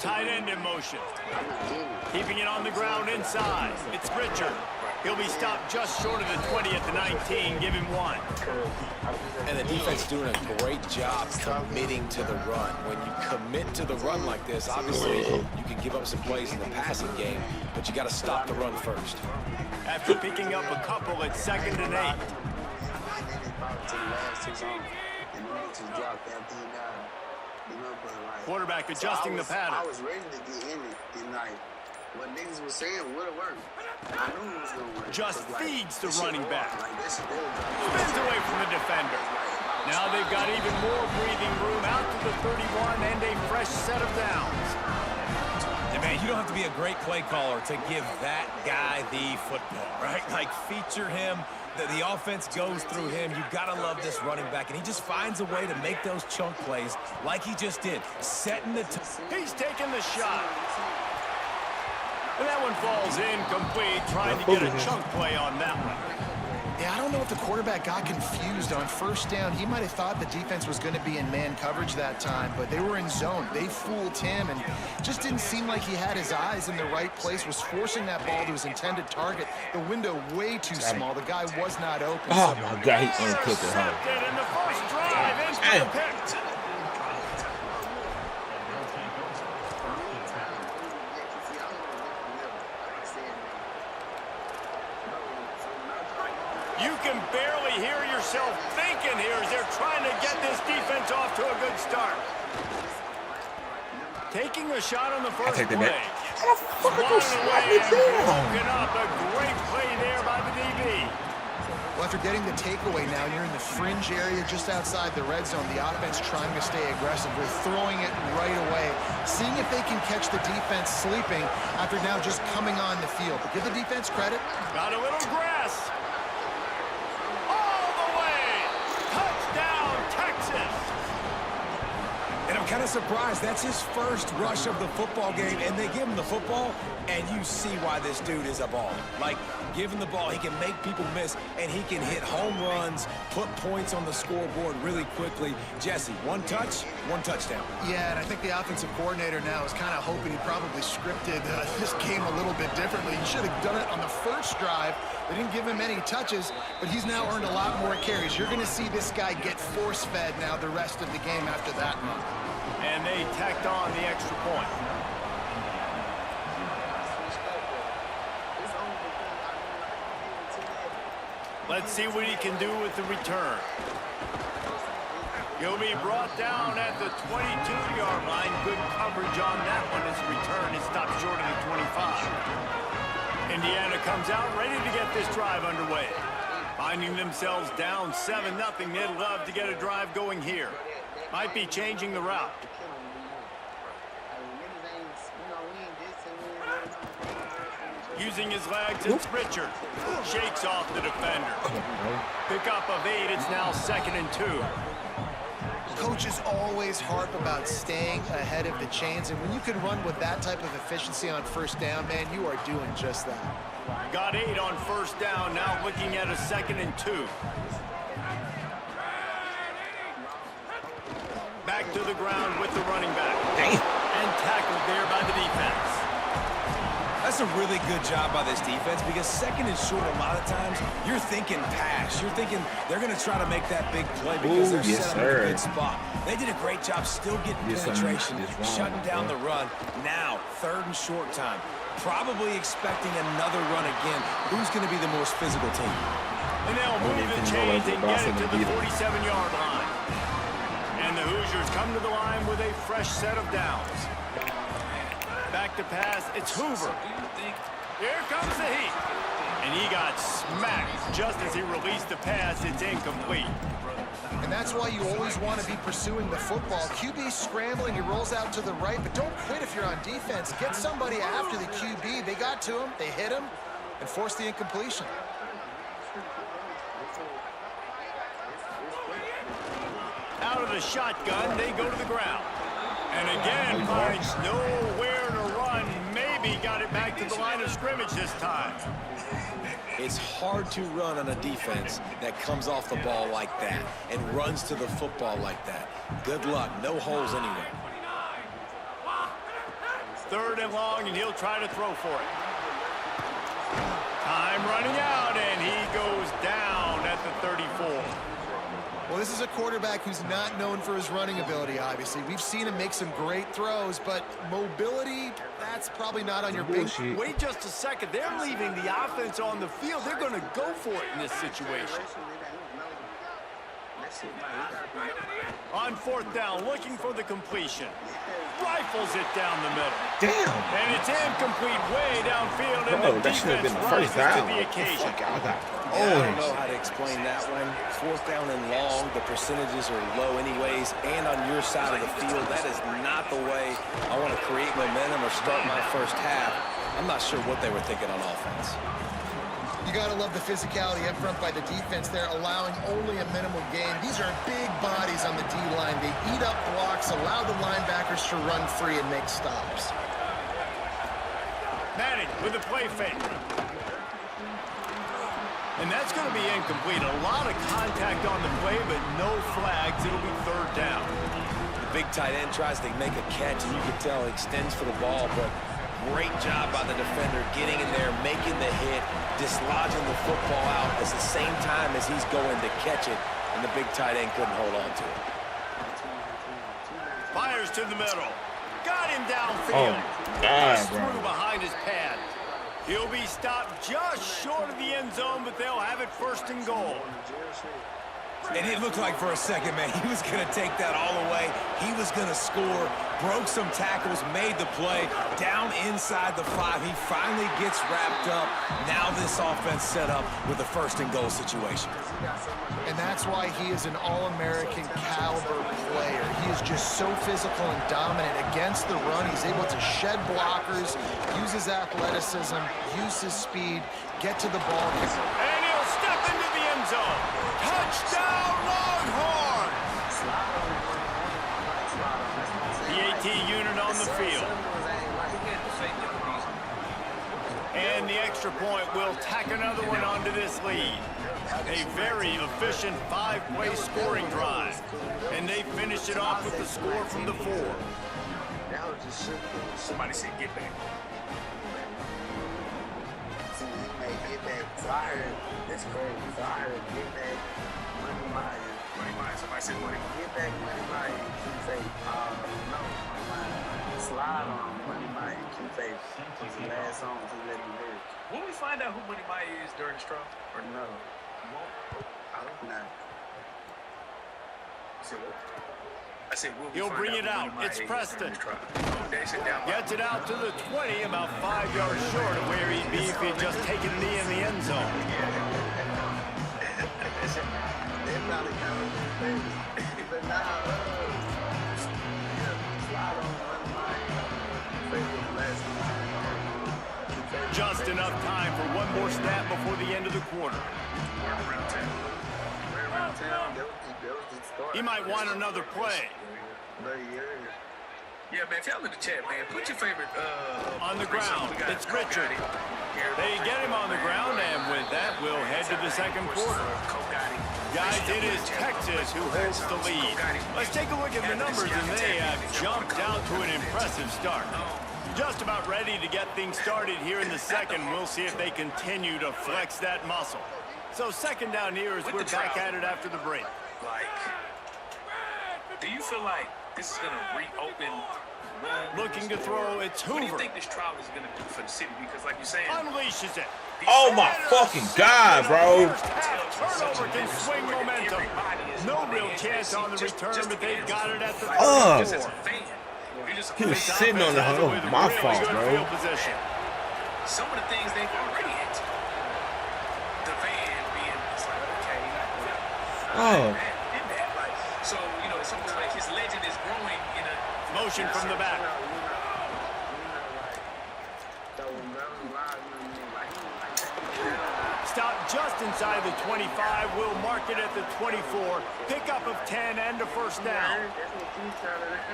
tight end in motion. Keeping it on the ground inside. It's Richard. He'll be stopped just short of the 20 at the 19. Give him 1. And the defense doing a great job committing to the run. When you commit to the run like this, obviously you can give up some plays in the passing game, but you got to stop the run first. After picking up a couple, it's 2nd and 8. Quarterback adjusting the pattern. I was ready to get in it, and like what niggas was saying would have worked. I knew it was gonna work. Just feeds the running back. Spins away from the defender. Now they've got even more breathing room out to the 31 and a fresh set of downs. And man, you don't have to be a great play caller to give that guy the football, right? Like feature him. The offense goes through him. You've got to love this running back, and he just finds a way to make those chunk plays like he just did, setting the He's taking the shot. And that one falls incomplete, trying to get a chunk play on that one. Yeah, I don't know if the quarterback got confused on 1st down. He might have thought the defense was going to be in man coverage that time, but they were in zone. They fooled him, and just didn't seem like he had his eyes in the right place, was forcing that ball to his intended target. The window way too small. The guy was not open. Oh, my God, he uncooked it home. In the first drive, into the pick. You can barely hear yourself thinking here as they're trying to get this defense off to a good start. Taking a shot on the first play. How the fuck are you slapping Broken up. A great play there by the DB. Well, after getting the takeaway now, you're in the fringe area just outside the red zone. The offense trying to stay aggressive. They're throwing it right away, seeing if they can catch the defense sleeping after now just coming on the field. But give the defense credit. Got a little grass. And I'm kind of surprised. That's his first rush of the football game, and they give him the football, and you see why this dude is a baller. Like, give him the ball, he can make people miss, and he can hit home runs, put points on the scoreboard really quickly. Jesse, 1 touch, 1 touchdown. Yeah, and I think the offensive coordinator now is kind of hoping he probably scripted this game a little bit differently. He should have done it on the first drive. They didn't give him any touches, but he's now earned a lot more carries. You're going to see this guy get force-fed now the rest of the game after that run. And they tacked on the extra point. Let's see what he can do with the return. He'll be brought down at the 22-yard line. Good coverage on that one as the return is stopped short of the 25. Indiana comes out ready to get this drive underway. Finding themselves down 7-0, they'd love to get a drive going here. Might be changing the route. Using his legs, it's Richard. Shakes off the defender. Pickup of 8, it's now 2nd and 2. Coaches always harp about staying ahead of the chains, and when you can run with that type of efficiency on 1st down, man, you are doing just that. Got 8 on 1st down, now looking at a 2nd and 2. Back to the ground with the running back. And tackled there by the defense. That's a really good job by this defense because 2nd and short, a lot of times, you're thinking pass. You're thinking they're going to try to make that big play because they're set up in a good spot. They did a great job still getting penetration, shutting down the run. Now, 3rd and short time. Probably expecting another run again. Who's going to be the most physical team? And they'll move the chains and get it to the 47-yard line. And the Hoosiers come to the line with a fresh set of downs. Back to pass, it's Hoover. Here comes the heat. And he got smacked just as he released the pass. It's incomplete. And that's why you always want to be pursuing the football. QB scrambling, he rolls out to the right, but don't quit if you're on defense. Get somebody after the QB. They got to him, they hit him, and forced the incompletion. Out of the shotgun, they go to the ground. And again, finds nowhere to run. Maybe got it back to the line of scrimmage this time. It's hard to run on a defense that comes off the ball like that and runs to the football like that. Good luck. No holes anywhere. 3rd and long, and he'll try to throw for it. Time running out, and he goes down at the 34. Well, this is a quarterback who's not known for his running ability, obviously. We've seen him make some great throws, but mobility, that's probably not on your big... Wait just a second. They're leaving the offense on the field. They're going to go for it in this situation. On 4th down, looking for the completion. Rifles it down the middle. Damn. And it's incomplete way downfield, and Bro, the that should have defense been the first rises to down. the occasion. I got I don't orange. know how to explain that one. 4th down and long, the percentages are low anyways, and on your side of the field, that is not the way I want to create momentum or start my first half. I'm not sure what they were thinking on offense. You got to love the physicality up front by the defense there, allowing only a minimal gain. These are big bodies on the D-line. They eat up blocks, allow the linebackers to run free and make stops. Manning with the play fake. And that's going to be incomplete. A lot of contact on the play, but no flags. It'll be 3rd down. The big tight end tries to make a catch, and you can tell he extends for the ball, but great job by the defender getting in there, making the hit, dislodging the football out at the same time as he's going to catch it, and the big tight end couldn't hold on to it. Fires to the middle. Got him Oh, downfield. God, Through bro. behind his pad. He'll be stopped just short of the end zone, but they'll have it 1st and goal. And it looked like for a second, man, he was going to take that all the way. He was going to score, broke some tackles, made the play, down inside the 5. He finally gets wrapped up. Now this offense set up with a 1st and goal situation. And that's why he is an All-American caliber player. He is just so physical and dominant against the run. He's able to shed blockers, use his athleticism, use his speed, get to the ball. And he'll step into the end zone. Touchdown, Longhorns! The AT unit on the field. And the extra point will tack another one onto this lead. A very efficient 5-play scoring drive. And they finish it off with the score from the 4. Somebody said get back. See, he may get back fired. That's crazy. Fired, get back. Money Myers. Money Myers. Somebody said money. Get back Money Myers. Keep faith. No. Slide on Money Myers. Keep faith. It's the last song to let him live. Will we find out who Money Myers is during the straw? Or no. I hope not. I said, will we He'll find bring it who out. Money It's Myers is Preston. during the straw? Okay, sit down. Gets it out to the 20, about 5 yards short of where he'd be if he'd just taken a knee in the end zone. They probably got him. But now, slide on Money Myers. Just enough time for one more snap before the end of the quarter. He might want another play. Yeah, man, if y'all in the chat, man, put your favorite... On the ground, we got it's Richard. Gotti. They get him on the ground, and with that, we'll head to the second quarter. Guys, it is Texas who holds the lead. Let's take a look at the numbers, and they have jumped out to an impressive start. Just about ready to get things started here in the second. We'll see if they continue to flex that muscle. So 2nd down here as we're back at it after the break. Like, do you feel like this is going to reopen? Looking to throw, it's What do you Hoover. think this trial is going to do for the city? Because like you're saying... Unleashes it. Oh my fucking God, bro. Turnover can swing momentum. No real chance on the return, but they've got it at the Just as a 34. fan, if you're just a He was fan, sitting on the Offense has it with my really fault, good bro. field position. some of the things they've already hit. The van being, it's like, okay, Oh. like, so, you know, it's almost like his legend is growing in a... Motion from the back. Stop just inside the 25. We'll mark it at the 24. Pickup of 10 and a 1st down.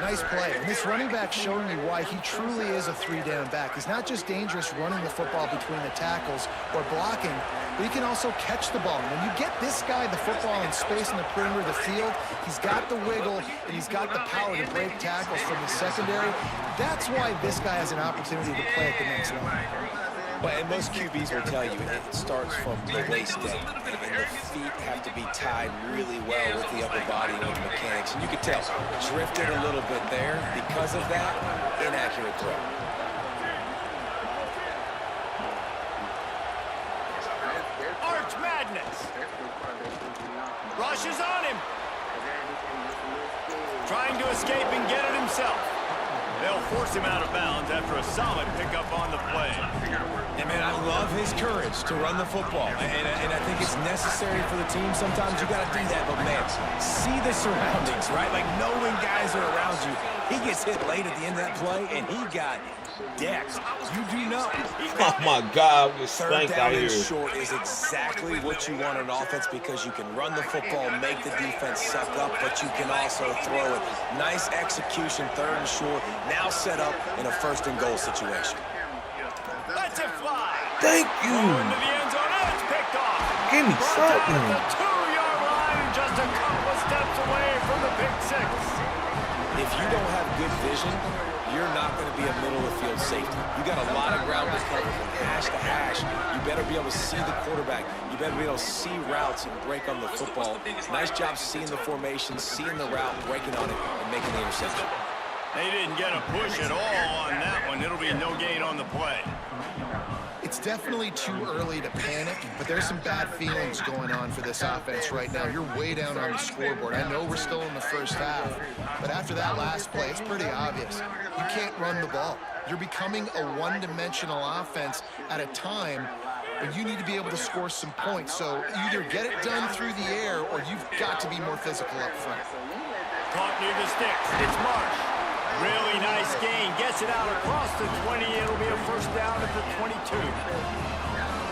Nice play. And this running back showing me why he truly is a 3-down back. He's not just dangerous running the football between the tackles or blocking. but he can also catch the ball. And when you get this guy the football in space in the perimeter of the field, he's got the wiggle and he's got the power to break tackles from the secondary. That's why this guy has an opportunity to play at the next level. Well, and most QBs will tell you it starts from the waist down, and the feet have to be tied really well with the upper body and with mechanics. And you can tell, drifted a little bit there. Because of that, inaccurate throw. Arch Madness. Rushes on him. Trying to escape and get it himself. They'll force him out of bounds after a solid pickup on the play. And, man, I love his courage to run the football. And I think it's necessary for the team. Sometimes you got to do that. But, man, see the surroundings, right? Like, knowing guys are around you. He gets hit late at the end of that play, and he got decked. You do know. Oh, my God. We're Third spanked down out and here. short is exactly what you want on offense because you can run the football, make the defense suck up, but you can also throw it. Nice execution, third and short, now set up in a first and goal situation. Let's it fly. Thank you. Into the end zone, and it's picked off. Give me Brought down something. at the 2-yard line and just a couple of steps away from the pick six. If you don't have good vision, you're not going to be a middle-of-the-field safety. You got a lot of ground to cover from hash to hash. You better be able to see the quarterback. You better be able to see routes and break on the football. Nice job seeing the formation, seeing the route, breaking on it, and making the interception. They didn't get a push at all on that one. It'll be no gain on the play. It's definitely too early to panic, but there's some bad feelings going on for this offense right now. You're way down on the scoreboard. I know we're still in the first half, but after that last play, it's pretty obvious. You can't run the ball. You're becoming a one-dimensional offense at a time when you need to be able to score some points. So either get it done through the air or you've got to be more physical up front. Caught near the sticks. It's Marsh. Really nice gain. Gets it out across the 20. It'll be a first down at the 22.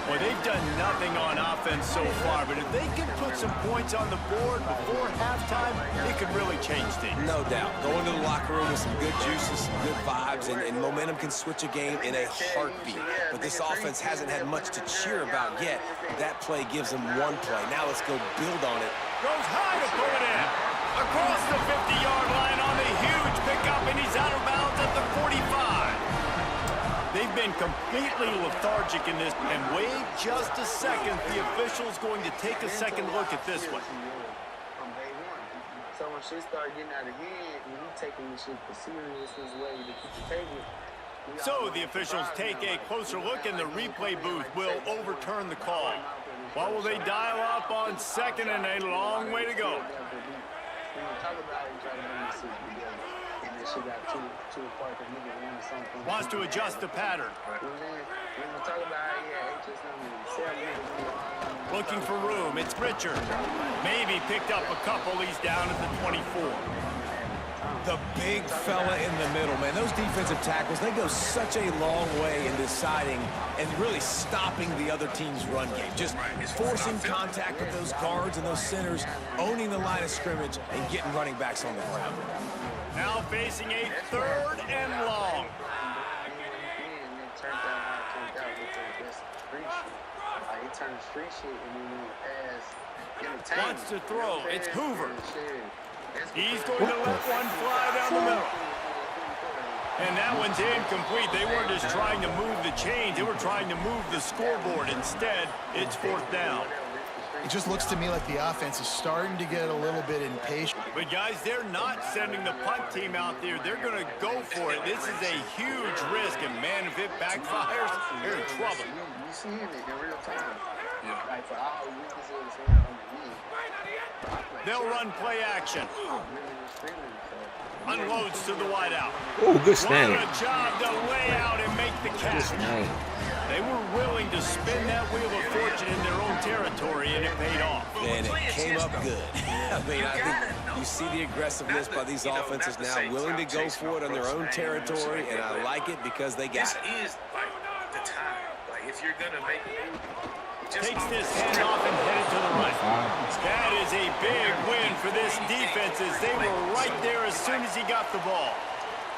Well, they've done nothing on offense so far, but if they can put some points on the board before halftime, it could really change things. No doubt. Going to the locker room with some good juices, some good vibes, and momentum can switch a game in a heartbeat. But this offense hasn't had much to cheer about yet. That play gives them one play. Now let's go build on it. Goes high to pull it in. Across the 50-yard line on the huge pickup, and he's out of bounds at the 45. They've been completely lethargic in this, and wait just a second. The official's going to take a second look at this one. From day one. So when shit start getting out of hand, and you taking this shit for serious this way to keep the table. So the officials take a closer look, and the replay booth will overturn the call. What will they dial up on second, and a long way to go? Wants to adjust the pattern. Looking for room. It's Richard. Maybe picked up a couple. He's down at the 24. The big fella in the middle, man. Those defensive tackles, they go such a long way in deciding and really stopping the other team's run game. Just forcing contact with those guards and those centers, owning the line of scrimmage, and getting running backs on the ground. Now facing a third and long. Wants to throw. It's Hoover. He's going to let one fly down the middle. And that one's incomplete. They weren't just trying to move the chains. They were trying to move the scoreboard. Instead, it's fourth down. It just looks to me like the offense is starting to get a little bit impatient. But, guys, they're not sending the punt team out there. They're going to go for it. This is a huge risk. And, man, if it backfires, they're in trouble. You see it in real time. Like for all weaknesses They'll run play action. Unloads to the wideout. Oh, good snap. What a job to lay out and make the catch. They were willing to spin that wheel of fortune in their own territory, and it paid off. And it came up good. I mean, I think you see the aggressiveness by these offenses now, willing to go for it on their own territory, and I like it because they got it. This is like the time. Like if you're gonna make a move, Takes this handoff and headed to the right. That is a big win for this defense as they were right there as soon as he got the ball.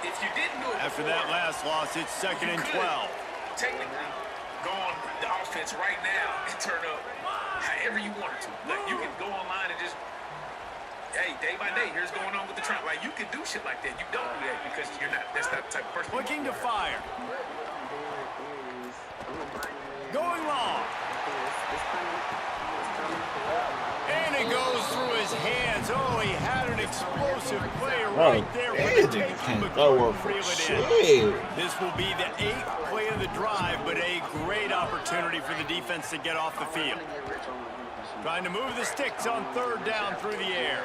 if you didn't do it After that last loss, it's second and 12. technically go on the offense right now and turn up however you want to. Like, you can go online and just, hey, day by day, here's going on with the Trump. Like, you can do shit like that. You don't do that because you're not, that's not the type of person. Looking to fire. Going long. And it goes through his hands. Oh, he had an explosive player right there. But they can't throw her for shit. This will be the 8th play of the drive, but a great opportunity for the defense to get off the field. Trying to move the sticks on 3rd down through the air.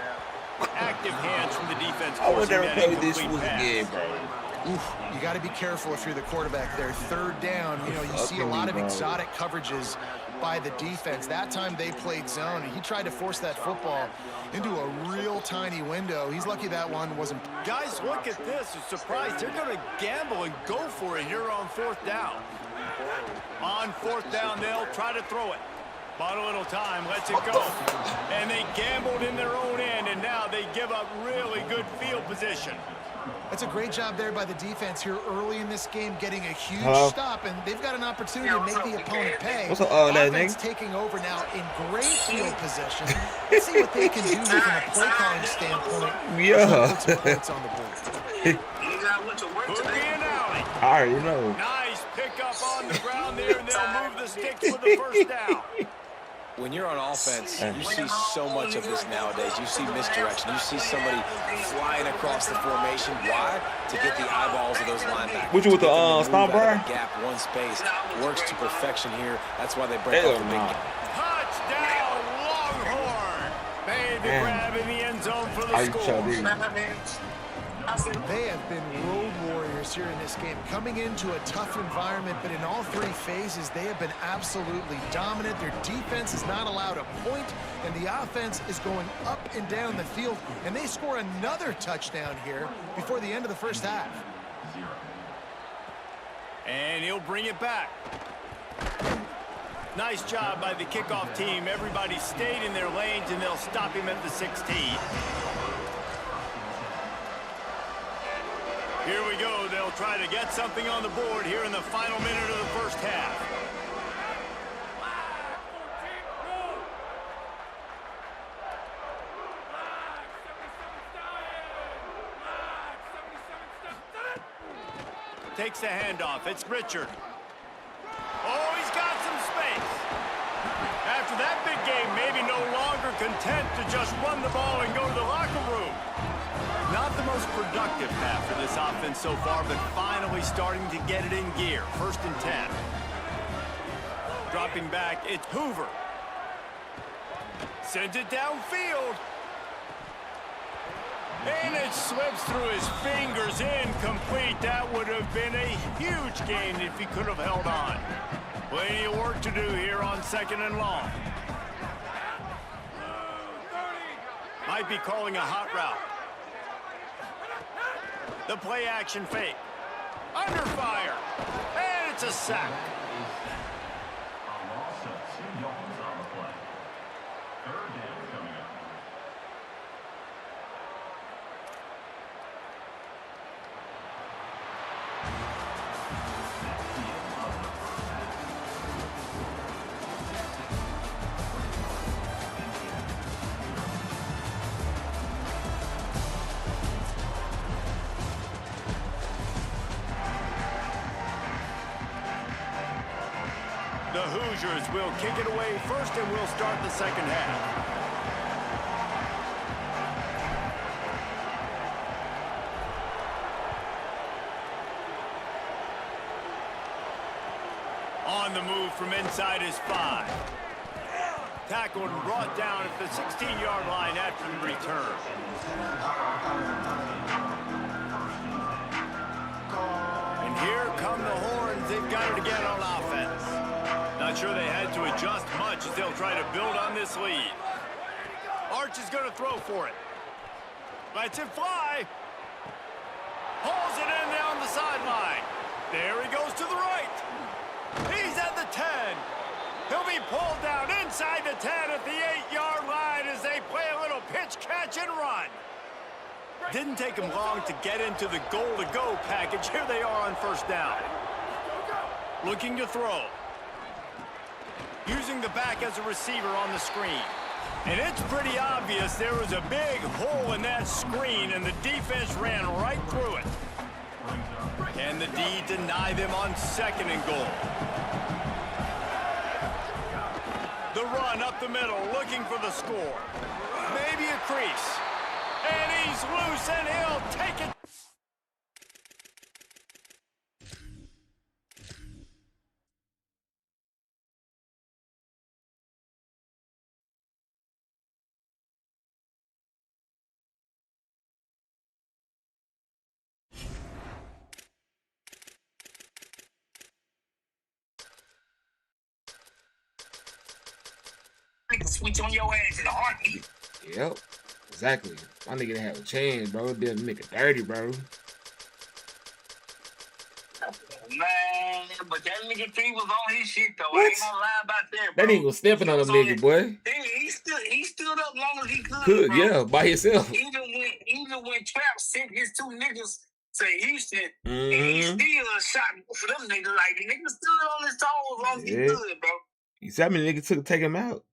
Active hands from the defense. I would never forcing that play this incomplete was pass. again, bro. Oof, you got to be careful if you're the quarterback there. 3rd down, you know, you see a lot of exotic coverages by the defense. That time they played zone, and he tried to force that football into a real tiny window. He's lucky that one wasn't. Guys, look at this. I'm surprised they're going to gamble and go for it here on 4th down. On 4th down, they'll try to throw it. Bought a little time, lets it go. And they gambled in their own end, and now they give up really good field position. That's a great job there by the defense here early in this game, getting a huge stop, and they've got an opportunity to make the opponent pay. What's up, that Offense nigga? taking over now in great field position. Let's see what they can do here from a play calling standpoint. Yeah. Put some points on the board. You got what to work Boogie today. and Alley. I already know. Nice pickup on the ground there, and they'll move the sticks with the 1st down. When you're on offense, you see so much of this nowadays. You see misdirection. You see somebody flying across the formation. Why? To get the eyeballs of those linebackers. What you with the To get them to stomp, move out bro? of the gap, one space. Works to perfection here. That's why they break off the big game. Touchdown, Longhorn. Made the grab in the end zone for the score. They have been road warriors here in this game, coming into a tough environment, but in all 3 phases, they have been absolutely dominant. Their defense is not allowed a point, and the offense is going up and down the field, and they score another touchdown here before the end of the 1st half. And he'll bring it back. Nice job by the kickoff team. Everybody stayed in their lanes, and they'll stop him at the 16. Here we go. They'll try to get something on the board here in the final minute of the 1st half. Takes the handoff. It's Richard. Oh, he's got some space. After that big game, maybe no longer content to just run the ball and go to the locker room. Not the most productive half for this offense so far, but finally starting to get it in gear. 1st and 10. Dropping back, it's Hoover. Sends it downfield. And it slips through his fingers, incomplete. That would have been a huge gain if he could have held on. Plenty of work to do here on 2nd and long. Might be calling a hot route. The play action fake. Under fire. And it's a sack. The Hoosiers will kick it away first, and we'll start the 2nd half. On the move from inside his 5. Tackled and brought down at the 16-yard line after the return. And here come the Horns. They've got it again on offense. Not sure they had to adjust much as they'll try to build on this lead. Arch is going to throw for it. Lets it fly. Pulls it in down the sideline. There he goes to the right. He's at the 10. He'll be pulled down inside the 10 at the 8-yard line as they play a little pitch, catch, and run. Didn't take him long to get into the goal-to-go package. Here they are on 1st down. Looking to throw. Using the back as a receiver on the screen. And it's pretty obvious there was a big hole in that screen, and the defense ran right through it. Can the D deny them on 2nd and goal? The run up the middle, looking for the score. Maybe a crease. And he's loose, and he'll take it. Switch on your ass in a heartbeat. Yep. Exactly. My nigga didn't have a chance, bro. Did a nigga dirty, bro. Man, but that nigga T was on his shit though. I ain't gonna lie about that, bro. That nigga was stepping on them niggas, boy. He stood up long as he could. Good, bro. yeah, by himself. Even when Trap sent his 2 niggas to Houston, and he still shot for them niggas. Like, the nigga stood on his toes long as he could, bro. You see how many niggas took to take him out?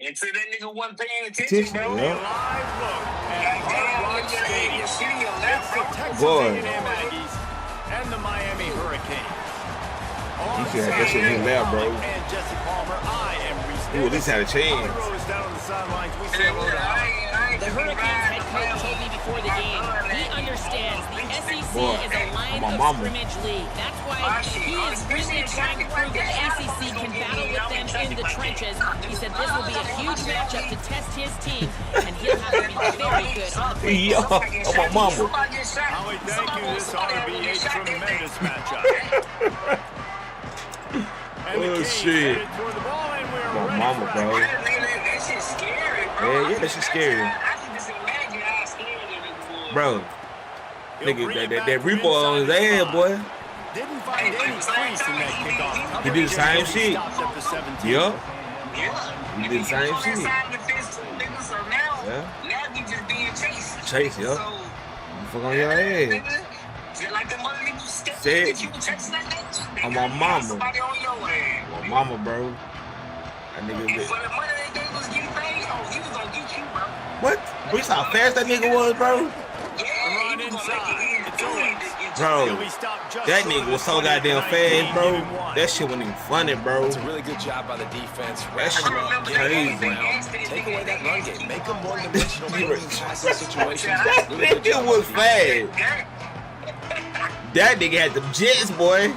Until that nigga wasn't paying attention, bro. Yeah. Live look at Hard Rock Stadium. It's the Texas Boy. A&M Aggies and the Miami Hurricanes. You should have that shit in his lap, bro. And Jesse Palmer, I am Reese. He at least had a chance. Down on the sidelines. We say hello to The Hurricanes head coach told me before the game, he understands the SEC is a line of scrimmage league. That's why he is really trying to prove that the ACC can battle with them in the trenches. He said this will be a huge matchup to test his team, and he'll have to be very good on the field. Yo, oh my mama. Howie, thank you. This ought to be a tremendous matchup. And the Kings shit. headed toward the ball, and we're My ready mama, for bro. That shit's scary, bro. Yeah, that shit's scary. I can just imagine how scary it was. Bro. He'll Nigga, bring it that back repo from on his inside the ass, boy. Didn't find any crease in that kickoff. He did the same shit. Stopped at the 17. Yup. Yeah. He did the same shit. So now, Yeah. we just being chased. Chase, yup. So, You fuck on your ass. just like the mother niggas step Say that it. you were chasing that nigga. On my mama. Somebody on your ass. My mama, bro. That nigga And for the money they gave us getting paid, he was gonna get you, bro. What? Bro, you saw how fast that nigga was, bro? Yeah, Run he was inside. gonna make it It's easy Owens. to get you. Bro, He'll be stopped just that short nigga of was the so 20, goddamn 19, fast, bro. even one. That shit wasn't even funny, bro. It's a really good job by the defense. That Wrap shit him up, was get him crazy. on the ground, take away that run game, make him more dimensional in passing situations. That Really good nigga job was by the defense. fast. That nigga had the jets, boy.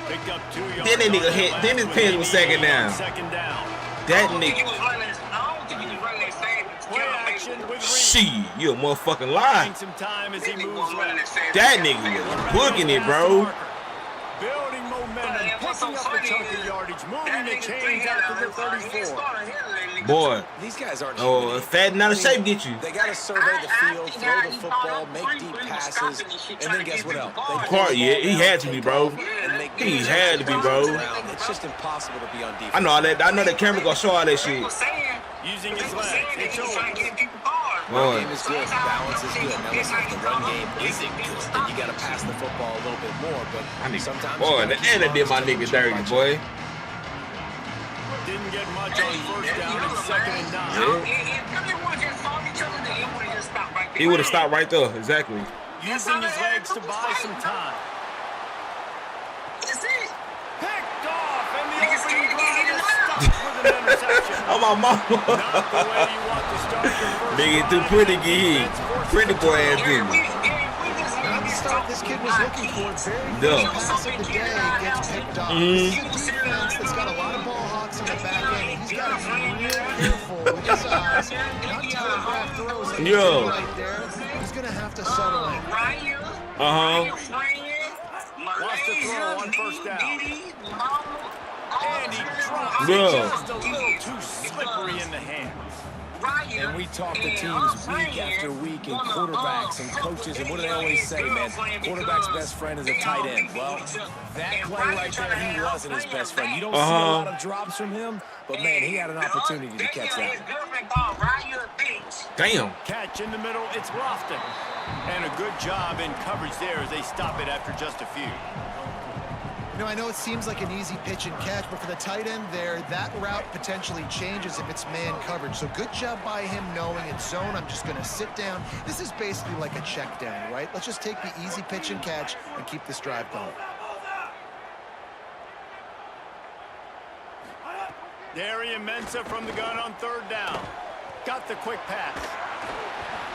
Picked up 2 yards. Then that nigga on hit- last then his with pants was second 88 down. on second down. That I don't think he nigga. was running that fast. Play action with Reed. Shit, you a motherfucking lie. Buying some time as he That nigga moves was running left. that fast. That nigga was booking it, bro. Building momentum, What's picking so up a funny chunk of is yardage, that moving the nigga chains out to the 34. Boy, These guys aren't oh, human. fat and out of shape get you. They got to survey the field, throw the football, make deep passes, and then guess what else? They Part, yeah, he had to be, bro. and make He good had to be, bro. around. It's just impossible to be on defense. I know all that. I know that camera gonna show all that shit. Using his legs, it's Owens. Boy, Game is good, balance is good. Now listen, if the run game isn't good, then you got to pass the football a little bit more. I But need, sometimes boy, you the gotta keep end did my arms nigga dirty, boy. Didn't get much on first down and second and 9. He would have stopped right there, exactly. Using his legs to buy some time. That's it. Picked off, and the Niggas opening can't drive get is it stopped with an interception. Oh my mama. Not the way you want to start your first Nigga too drive. pretty get hit. Pretty boy ass nigga. Not the start this kid was looking for. Very Duh. first pass of the day gets picked off. This is a defense that's got a lot of ball hawks on the back end. He's got to be real careful with his eyes. Not telegraph throws. that he's Yo. doing right there. He's going to have to settle in. Wants to throw on first down. And he drops Bro. it just a little too slippery in the hands. And we talk to teams week after week and quarterbacks and coaches, and what do they always say, man? Quarterback's best friend is a tight end. Well, that play right there, he wasn't his best friend. You don't see a lot of drops from him, but man, he had an opportunity to catch that. Damn. Catch in the middle, it's Lofton. And a good job in coverage there as they stop it after just a few. You know, I know it seems like an easy pitch and catch, but for the tight end there, that route potentially changes if it's man coverage. So good job by him knowing in zone, I'm just going to sit down. This is basically like a check down, right? Let's just take the easy pitch and catch and keep this drive going. Darian Mensah from the gun on third down. Got the quick pass.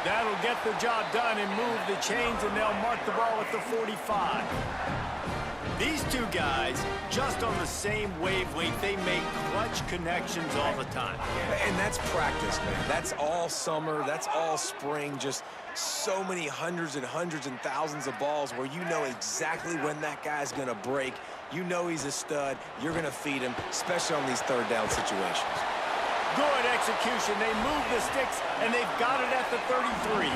That'll get the job done and move the chains, and they'll mark the ball at the 45. These two guys, just on the same wavelength, they make clutch connections all the time. And that's practice, man. That's all summer. That's all spring. Just so many hundreds and thousands of balls where you know exactly when that guy's going to break. You know he's a stud. You're going to feed him, especially on these third down situations. Good execution. They move the sticks, and they've got it at the 33.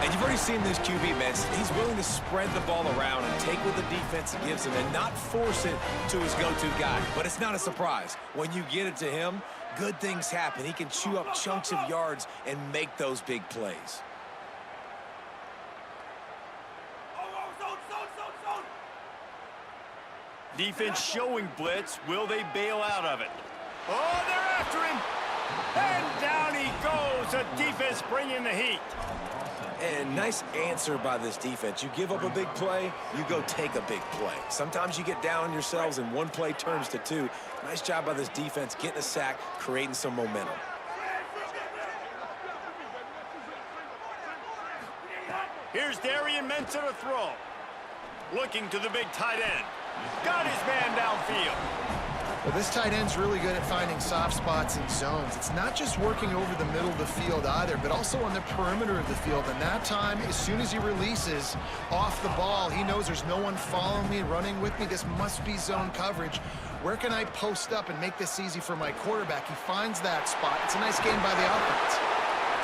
And you've already seen this QB, man. He's willing to spread the ball around and take what the defense gives him and not force it to his go-to guy. But it's not a surprise. When you get it to him, good things happen. He can chew up chunks of yards and make those big plays. Defense showing blitz. Will they bail out of it? Oh, they're after him. And down he goes. The defense bringing the heat. And nice answer by this defense. You give up a big play, you go take a big play. Sometimes you get down on yourselves and one play turns to two. Nice job by this defense getting a sack, creating some momentum. Here's Darian Mensah to throw. Looking to the big tight end. Got his man downfield. Well, this tight end's really good at finding soft spots and zones. It's not just working over the middle of the field either, but also on the perimeter of the field. And that time, as soon as he releases off the ball, he knows there's no one following me, running with me. This must be zone coverage. Where can I post up and make this easy for my quarterback? He finds that spot. It's a nice game by the offense.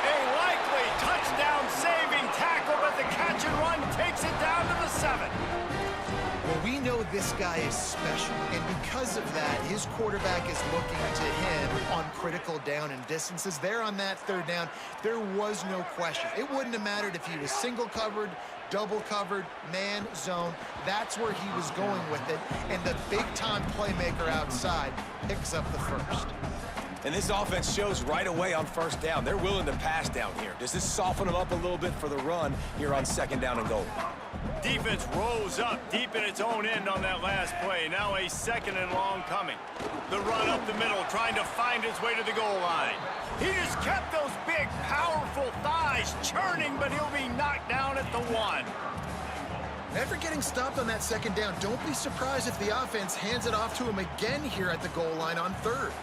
A likely touchdown-saving tackle, but the catch and run takes it down to the 7. Well, we know this guy is special, and because of that, his quarterback is looking to him on critical down and distances. There on that third down, there was no question. It wouldn't have mattered if he was single covered, double covered, man, zone. That's where he was going with it, and the big-time playmaker outside picks up the first. And this offense shows right away on first down. They're willing to pass down here. Does this soften them up a little bit for the run here on second down and goal? Defense rolls up deep in its own end on that last play. Now a second and long coming. The run up the middle, trying to find its way to the goal line. He just kept those big, powerful thighs churning, but he'll be knocked down at the 1. Never getting stopped on that second down. Don't be surprised if the offense hands it off to him again here at the goal line on third.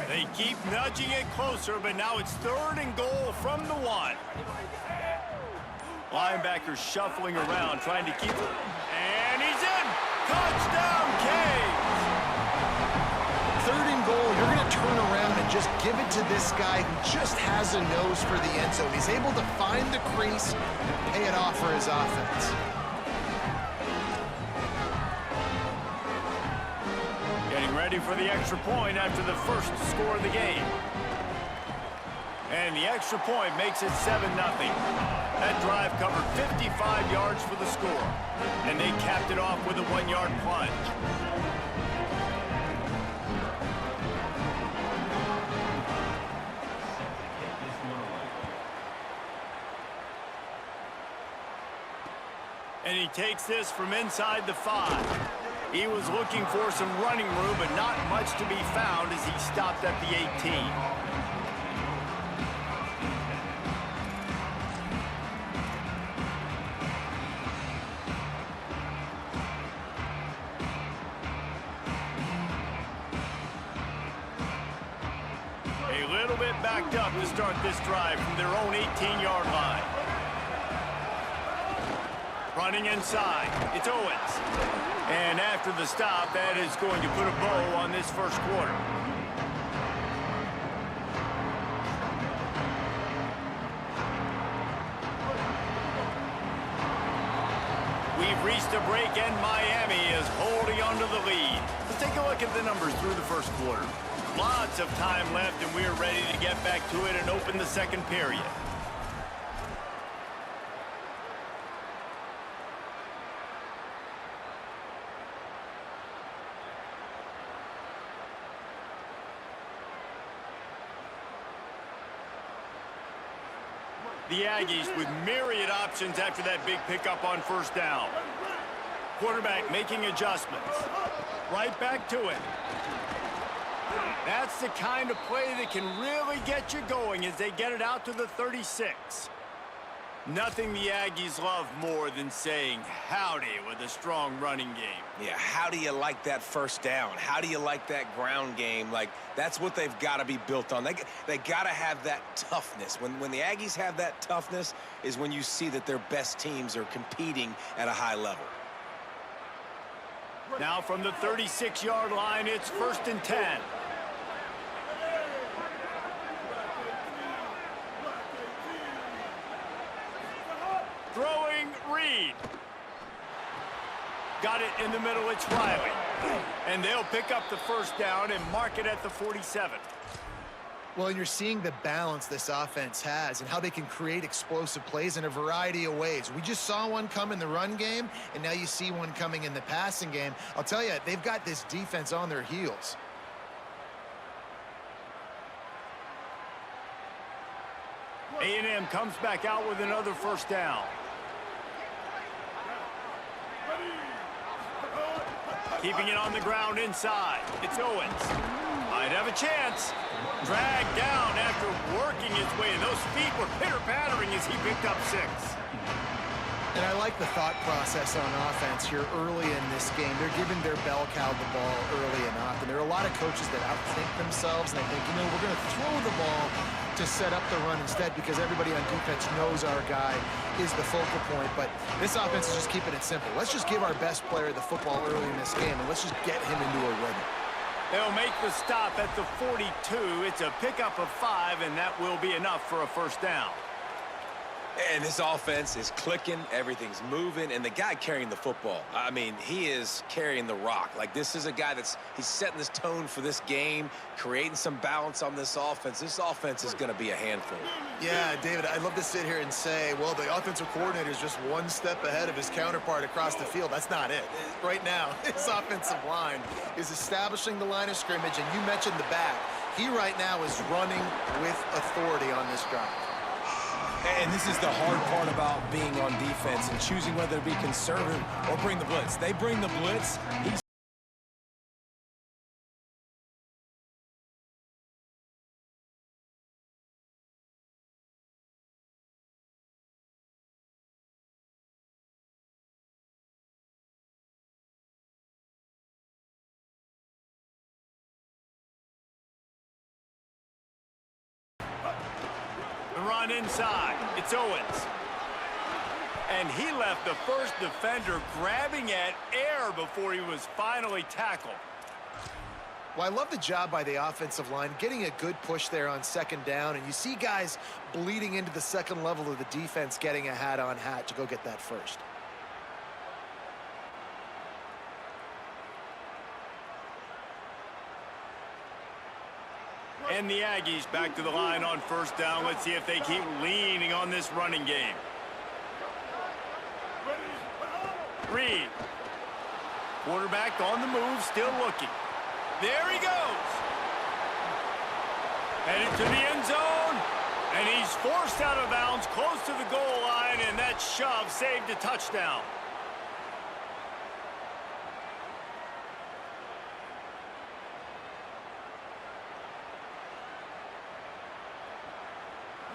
They keep nudging it closer, but now it's third and goal from the 1. Linebacker shuffling around, trying to keep it. And he's in! Touchdown, Canes! Third and goal, you're going to turn around and just give it to this guy who just has a nose for the end zone. He's able to find the crease and pay it off for his offense. Getting ready for the extra point after the first score of the game. And the extra point makes it 7-0. That drive covered 55 yards for the score. And they capped it off with a 1-yard plunge. And he takes this from inside the 5. He was looking for some running room, but not much to be found as he stopped at the 18. A little bit backed up to start this drive from their own 18-yard line. Running inside, it's Owens. And after the stop, that is going to put a bow on this first quarter. We've reached a break, and Miami is holding on to the lead. Let's take a look at the numbers through the first quarter. Lots of time left, and we're ready to get back to it and open the second period. The Aggies with myriad options after that big pickup on first down. Quarterback making adjustments. Right back to it. That's the kind of play that can really get you going as they get it out to the 36. Nothing the Aggies love more than saying howdy with a strong running game. Yeah, how do you like that first down? How do you like that ground game? Like, that's what they've got to be built on. They got to have that toughness. When the Aggies have that toughness is when you see that their best teams are competing at a high level. Now from the 36-yard line, it's 1st and 10. Throwing Reed. Got it in the middle, it's Riley. And they'll pick up the first down and mark it at the 47. Well, and you're seeing the balance this offense has and how they can create explosive plays in a variety of ways. We just saw one come in the run game, and now you see one coming in the passing game. I'll tell you, they've got this defense on their heels. A&M comes back out with another first down. Keeping it on the ground inside. It's Owens. Might have a chance. Dragged down after working his way. And those feet were pitter-pattering as he picked up 6. And I like the thought process on offense here early in this game. They're giving their bell cow the ball early and often. There are a lot of coaches that outthink themselves, and they think, you know, we're going to throw the ball to set up the run instead because everybody on defense knows our guy is the focal point. But this offense is just keeping it simple. Let's just give our best player the football early in this game, and let's just get him into a rhythm. They'll make the stop at the 42. It's a pickup of 5, and that will be enough for a first down. And this offense is clicking, everything's moving, and the guy carrying the football, I mean, he is carrying the rock. Like, this is a guy he's setting this tone for this game, creating some balance on this offense. This offense is going to be a handful. Yeah, David, I'd love to sit here and say, well, the offensive coordinator is just one step ahead of his counterpart across the field. That's not it. Right now, his offensive line is establishing the line of scrimmage, and you mentioned the back. He right now is running with authority on this drive. And this is the hard part about being on defense and choosing whether to be conservative or bring the blitz. They bring the blitz. The run inside. It's Owens. And he left the first defender grabbing at air before he was finally tackled. Well, I love the job by the offensive line, getting a good push there on second down, and you see guys bleeding into the second level of the defense getting a hat-on-hat to go get that first. And the Aggies back to the line on first down. Let's see if they keep leaning on this running game. Reed. Quarterback on the move, still looking. There he goes. Headed to the end zone. And he's forced out of bounds close to the goal line, and that shove saved a touchdown.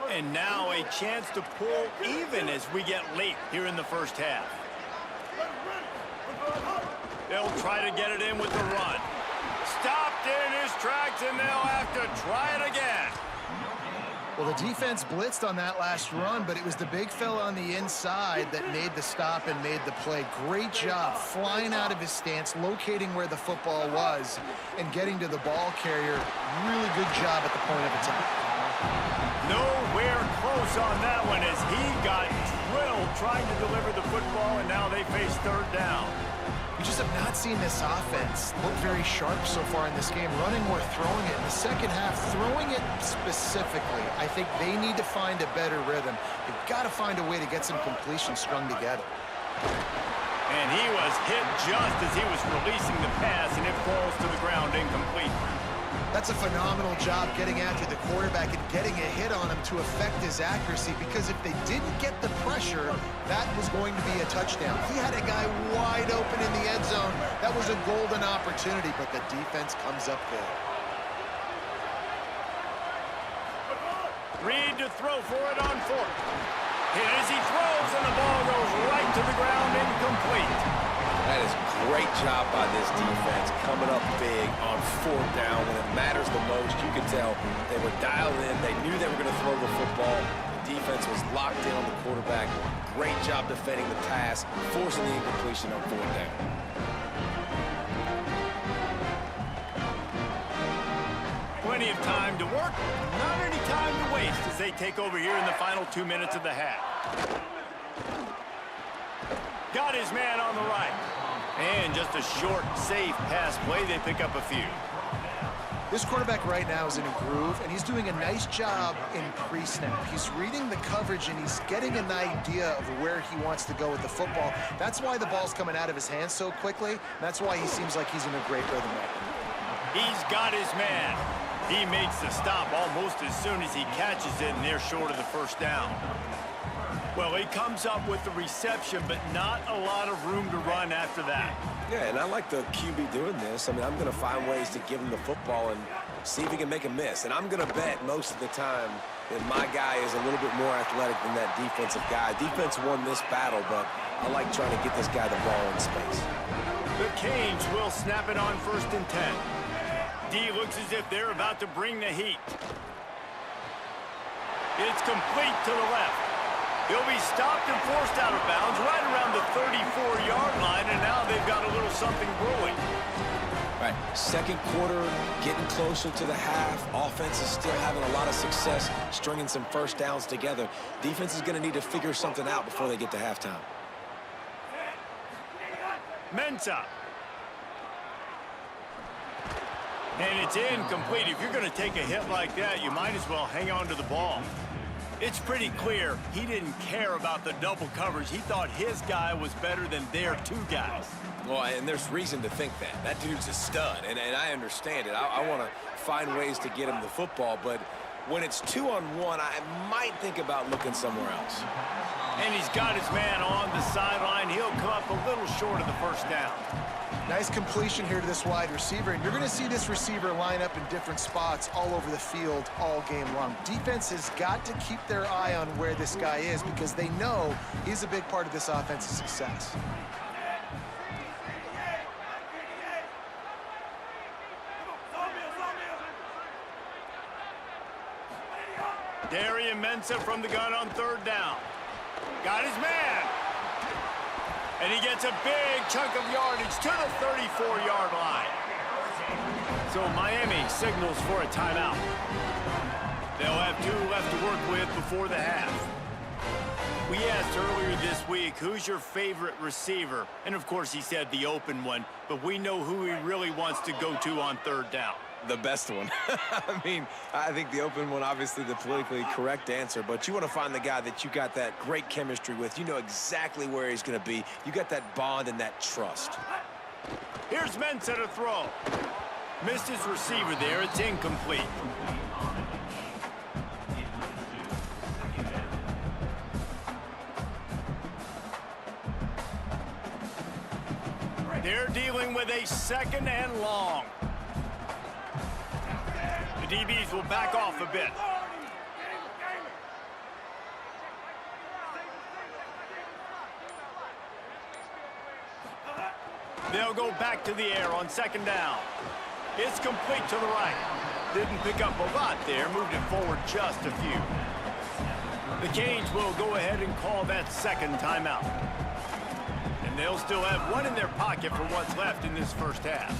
And now a chance to pull even as we get late here in the first half. They'll try to get it in with the run. Stopped in his tracks, and they'll have to try it again. Well, the defense blitzed on that last run, but it was the big fella on the inside that made the stop and made the play. Great job flying out of his stance, locating where the football was, and getting to the ball carrier. Really good job at the point of attack. Nowhere close on that one as he got drilled trying to deliver the football, and now they face third down. We just have not seen this offense look very sharp so far in this game, running or throwing it. In the second half, throwing it specifically, I think they need to find a better rhythm. They've got to find a way to get some completions strung together. And he was hit just as he was releasing the pass, and it falls to the ground incomplete. That's a phenomenal job getting after the quarterback and getting a hit on him to affect his accuracy, because if they didn't get the pressure, that was going to be a touchdown. He had a guy wide open in the end zone. That was a golden opportunity, but the defense comes up big. Reed to throw for it on fourth. Hit as he throws, and the ball goes right to the ground, incomplete. That is great job by this defense, coming up big on fourth down when it matters the most. You could tell they were dialed in. They knew they were going to throw the football. The defense was locked in on the quarterback. Great job defending the pass, forcing the incompletion on fourth down. Plenty of time to work, not any time to waste as they take over here in the final 2 minutes of the half. Got his man on the right. And just a short, safe pass play. They pick up a few. This quarterback right now is in a groove, and he's doing a nice job in pre-snap. He's reading the coverage, and he's getting an idea of where he wants to go with the football. That's why the ball's coming out of his hands so quickly. That's why he seems like he's in a great rhythm right now. He's got his man. He makes the stop almost as soon as he catches it, and they're short of the first down. Well, he comes up with the reception, but not a lot of room to run after that. Yeah, and I like the QB doing this. I mean, I'm going to find ways to give him the football and see if he can make a miss. And I'm going to bet most of the time that my guy is a little bit more athletic than that defensive guy. Defense won this battle, but I like trying to get this guy the ball in space. The Canes will snap it on 1st and 10. D looks as if they're about to bring the heat. It's complete to the left. He'll be stopped and forced out of bounds right around the 34-yard line, and now they've got a little something brewing. Right, second quarter, getting closer to the half. Offense is still having a lot of success stringing some first downs together. Defense is going to need to figure something out before they get to halftime. Mensah. And it's incomplete. If you're going to take a hit like that, you might as well hang on to the ball. It's pretty clear he didn't care about the double coverage. He thought his guy was better than their two guys. Well, and there's reason to think that. That dude's a stud, and I understand it. I want to find ways to get him the football, but when it's 2-on-1, I might think about looking somewhere else. And he's got his man on the sideline. He'll come up a little short of the first down. Nice completion here to this wide receiver, and you're going to see this receiver line up in different spots all over the field all game long. Defense has got to keep their eye on where this guy is because they know he's a big part of this offense's success. Darian Mensah from the gun on 3rd down. Got his man. And he gets a big chunk of yardage to the 34-yard line. So Miami signals for a timeout. They'll have 2 left to work with before the half. We asked earlier this week, who's your favorite receiver? And of course he said the open one, but we know who he really wants to go to on 3rd down. The best one. I mean, I think the open one, obviously the politically correct answer, but you want to find the guy that you got that great chemistry with. You know exactly where he's going to be. You got that bond and that trust. Here's Mensah to throw. Missed his receiver there. It's incomplete. They're dealing with a 2nd and long. The DBs will back off a bit. They'll go back to the air on 2nd down. It's complete to the right. Didn't pick up a lot there, moved it forward just a few. The Canes will go ahead and call that 2nd timeout. And they'll still have 1 in their pocket for what's left in this first half.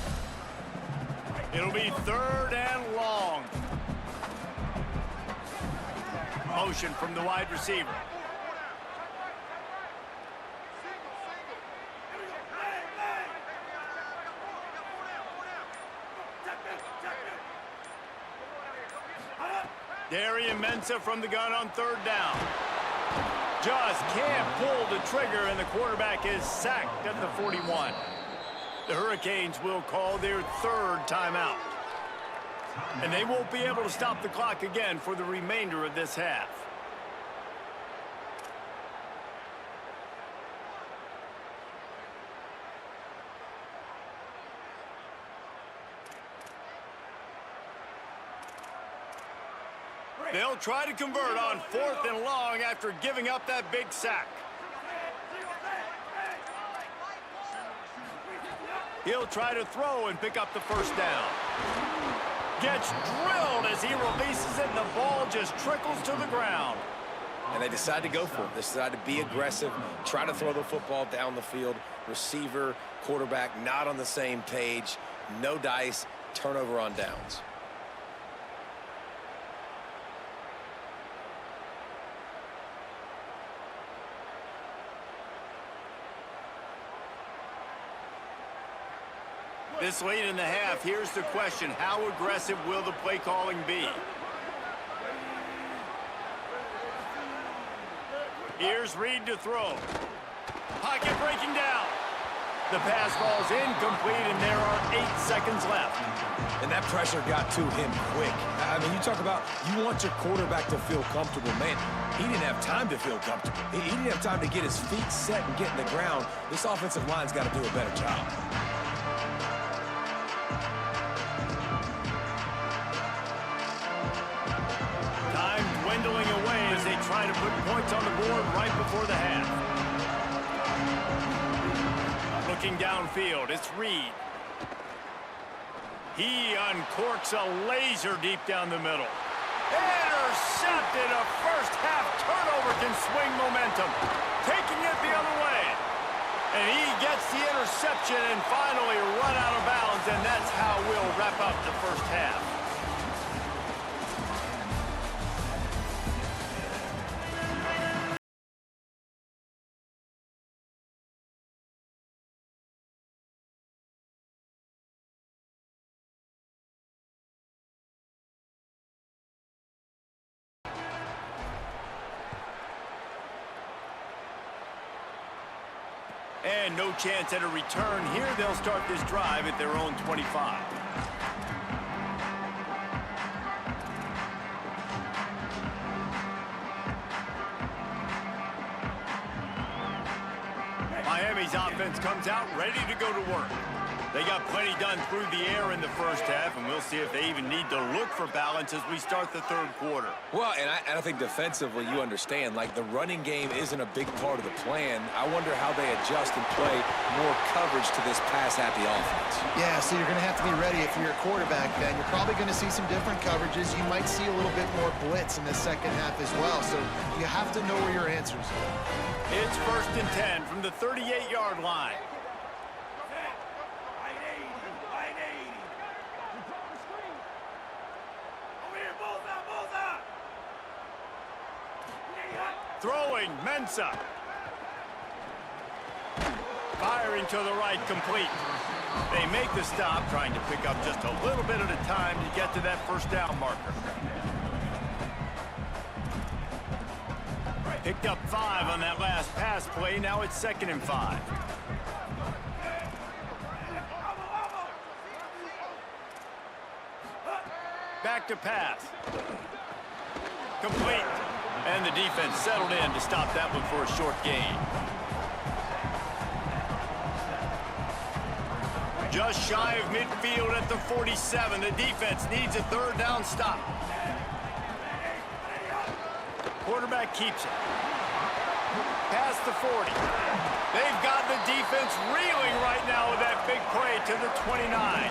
It'll be 3rd and long. Motion from the wide receiver. Darian Mensah from the gun on 3rd down. Just can't pull the trigger, and the quarterback is sacked at the 41. The Hurricanes will call their 3rd timeout. And they won't be able to stop the clock again for the remainder of this half. They'll try to convert on 4th and long after giving up that big sack. He'll try to throw and pick up the first down. Gets drilled as he releases it, and the ball just trickles to the ground. And they decide to go for it. They decide to be aggressive, try to throw the football down the field. Receiver, quarterback, not on the same page. No dice, turnover on downs. This late in the half, here's the question. How aggressive will the play calling be? Here's Reed to throw. Pocket breaking down. The pass falls incomplete, and there are 8 seconds left. And that pressure got to him quick. I mean, you talk about you want your quarterback to feel comfortable. Man, he didn't have time to feel comfortable. He didn't have time to get his feet set and get in the ground. This offensive line's got to do a better job. Dwindling away as they try to put points on the board right before the half. Looking downfield, it's Reed. He uncorks a laser deep down the middle. Intercepted. A first half turnover can swing momentum. Taking it the other way. And he gets the interception and finally run out of bounds, and that's how we'll wrap up the first half. And no chance at a return here. They'll start this drive at their own 25. Miami's offense comes out ready to go to work. They got plenty done through the air in the first half, and we'll see if they even need to look for balance as we start the third quarter. Well, and I think defensively, you understand, like the running game isn't a big part of the plan. I wonder how they adjust and play more coverage to this pass-happy offense. Yeah, so you're going to have to be ready if you're a quarterback then. You're probably going to see some different coverages. You might see a little bit more blitz in the second half as well, so you have to know where your answers are. It's 1st and 10 from the 38-yard line. Throwing, Mensah. Firing to the right, complete. They make the stop, trying to pick up just a little bit at a time to get to that first down marker. Picked up 5 on that last pass play. Now it's 2nd and 5. Back to pass. Complete. And the defense settled in to stop that one for a short gain. Just shy of midfield at the 47. The defense needs a 3rd down stop. Quarterback keeps it. Past the 40. They've got the defense reeling right now with that big play to the 29.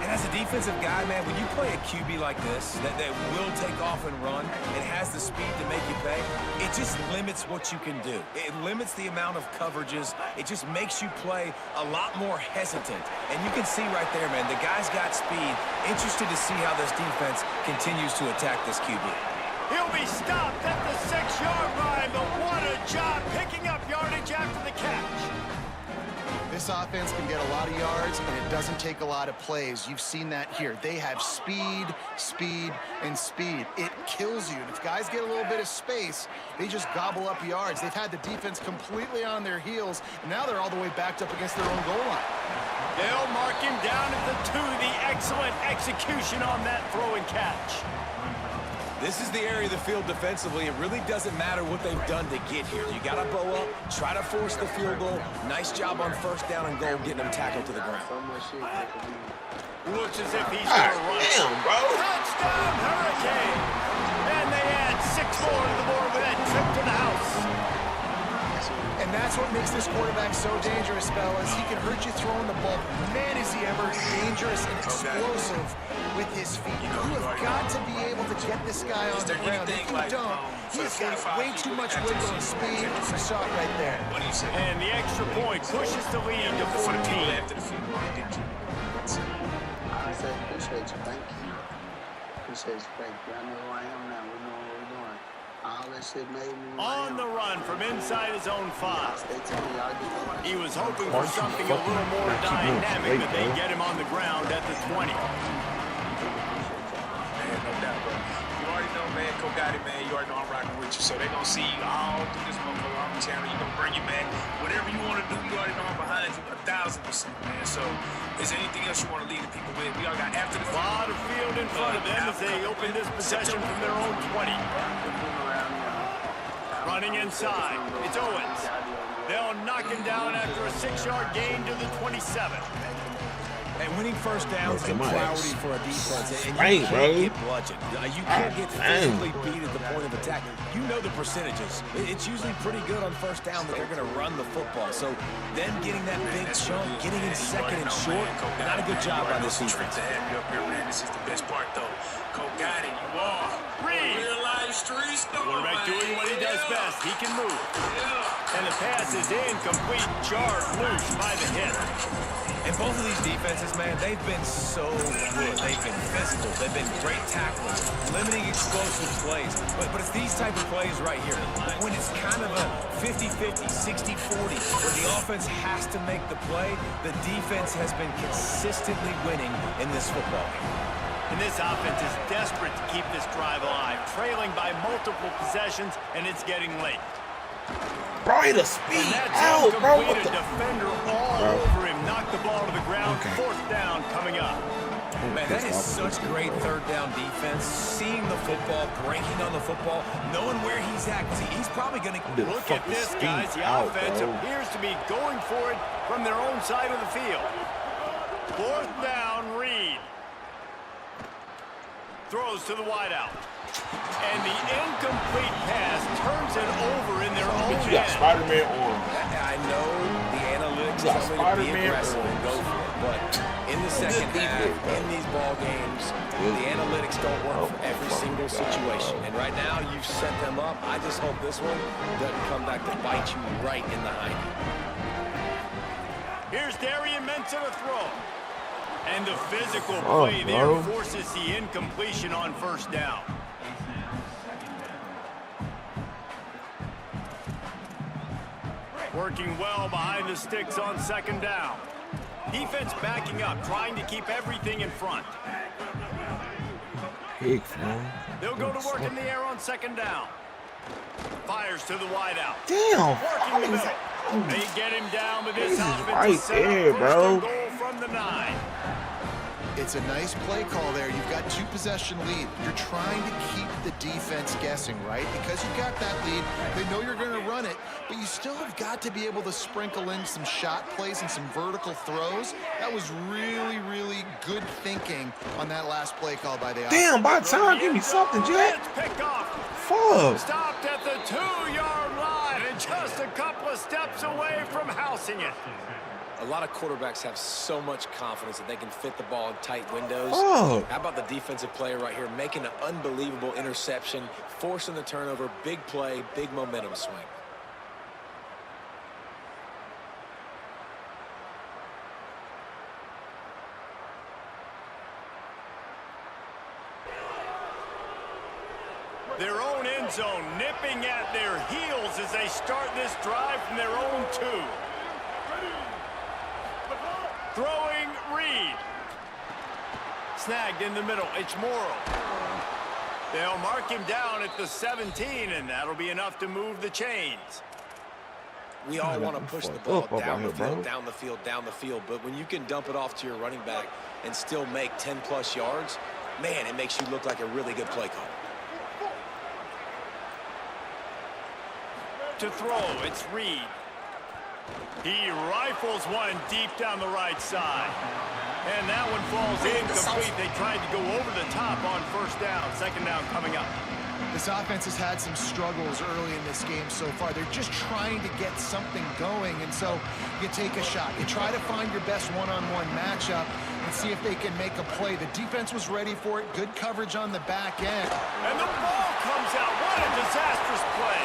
And as a defensive guy, man, when you play a QB like this, that will take off and run, and has the speed to make you pay, it just limits what you can do. It limits the amount of coverages. It just makes you play a lot more hesitant. And you can see right there, man, the guy's got speed. Interested to see how this defense continues to attack this QB. He'll be stopped at the 6-yard line, but what a job picking up yardage after the catch. This offense can get a lot of yards, and it doesn't take a lot of plays. You've seen that here. They have speed, speed, and speed. It kills you. And if guys get a little bit of space, they just gobble up yards. They've had the defense completely on their heels, and now they're all the way backed up against their own goal line. They'll mark him down at the 2. The excellent execution on that throw and catch. This is the area of the field defensively. It really doesn't matter what they've done to get here. You got to bow up, try to force the field goal. Nice job on first down and goal, getting them tackled to the ground. Looks as if he's going to run. Damn, bro. Touchdown, Hurricane. And they add 6 more to the board with that trip to the house. And that's what makes this quarterback so dangerous, fellas. He can hurt you throwing the ball. Man, is he ever dangerous and explosive with his feet. You have got to be able to get this guy on the ground. If you don't, he's got way too much wiggle and speed. You saw it right there. And the extra point pushes the lead to 14. I said, appreciate you. Thank you. Appreciate you. Thank you. I know who I am now. We know what we're doing. All that shit made me On the run from inside his own 5. Stay tuned. Y'all get the money. He was hoping for something a little more dynamic, but they get him on the ground at the 20. Man, no doubt, bro. You already know, man, Coach Gotti, man, you already know I'm rocking with you. So they're going to see you all through this motherfucker on the channel. You're going to bring you, man. Whatever you want to do, you already know I'm behind you 1,000%, man. So is there anything else you want to leave the people with? We all got after the A lot of field in front of them as they open this possession from their own 20. Running inside, it's Owens. They'll knock him down after a 6-yard gain to the 27. And winning first downs is a priority for a defense. And you Right, can't bro. get bludgeoned. You can't get physically beat at the point of attack. You know the percentages. It's usually pretty good on first down that they're going to run the football. So then getting that big chunk, getting in second and short, not a good job by this defense. This is the best part, though. Coach Gotti, you are. Reed. Real life street star, Quarterback doing what he does best. He can move. Yeah. And the pass is incomplete. Jarred loose by the hit. And both of these defenses, man, they've been so good. They've been physical. They've been great tacklers, limiting explosive plays. But it's these type of plays right here. When it's kind of a 50-50, 60-40, where the offense has to make the play, the defense has been consistently winning in this football game. And this offense is desperate to keep this drive alive, trailing by multiple possessions, and it's getting late. Bro, the speed And that's out, bro. What incomplete. the? A defender all over him. Knocked the ball to the ground. Okay. 4th down coming up. Man, that is such great third down defense. Seeing the football, breaking on the football, knowing where he's at. Because he's probably going to Look at this, guys. The offense appears to be going for it from their own side of the field. 4th down, Reed. Throws to the wideout. And the incomplete pass turns it over in their own You got end. Spider-Man arm. I know the analytics You got tell me to be Spider-Man aggressive and go for it, but in the second half, in these ball games, the analytics don't work for every single situation. And right now, you've set them up. I just hope this one doesn't come back to bite you right in the hind. Here's Darian Mensah to throw. And the physical play there forces the incompletion on 1st down. Working well behind the sticks on 2nd down. Defense backing up, trying to keep everything in front. They'll go to work in the air on 2nd down. Fires to the wideout. Damn. Working the middle. They get him down, but this offense right is set there, up bro. first and goal from the 9. It's a nice play call there. You've got 2-possession lead. You're trying to keep the defense guessing, right? Because you've got that lead. They know you're going to run it, but you still have got to be able to sprinkle in some shot plays and some vertical throws. That was really, really good thinking on that last play call by the offense. Damn, by the time, give me something, Jack. It's picked off. Fuck. Stopped at the 2-yard line and just a couple of steps away from housing it. A lot of quarterbacks have so much confidence that they can fit the ball in tight windows. Oh. How about the defensive player right here making an unbelievable interception, forcing the turnover, big play, big momentum swing. Their own end zone nipping at their heels as they start this drive from their own 2. Throwing Reed. Snagged in the middle. It's Morrow. They'll mark him down at the 17, and that'll be enough to move the chains. We all want to push the ball down the field, but when you can dump it off to your running back and still make 10+ yards, man, it makes you look like a really good play call. To throw, it's Reed. He rifles one deep down the right side. And that one falls incomplete. They tried to go over the top on first down. Second down coming up. This offense has had some struggles early in this game so far. They're just trying to get something going, and so you take a shot. You try to find your best one-on-one matchup and see if they can make a play. The defense was ready for it. Good coverage on the back end. And the ball comes out. What a disastrous play.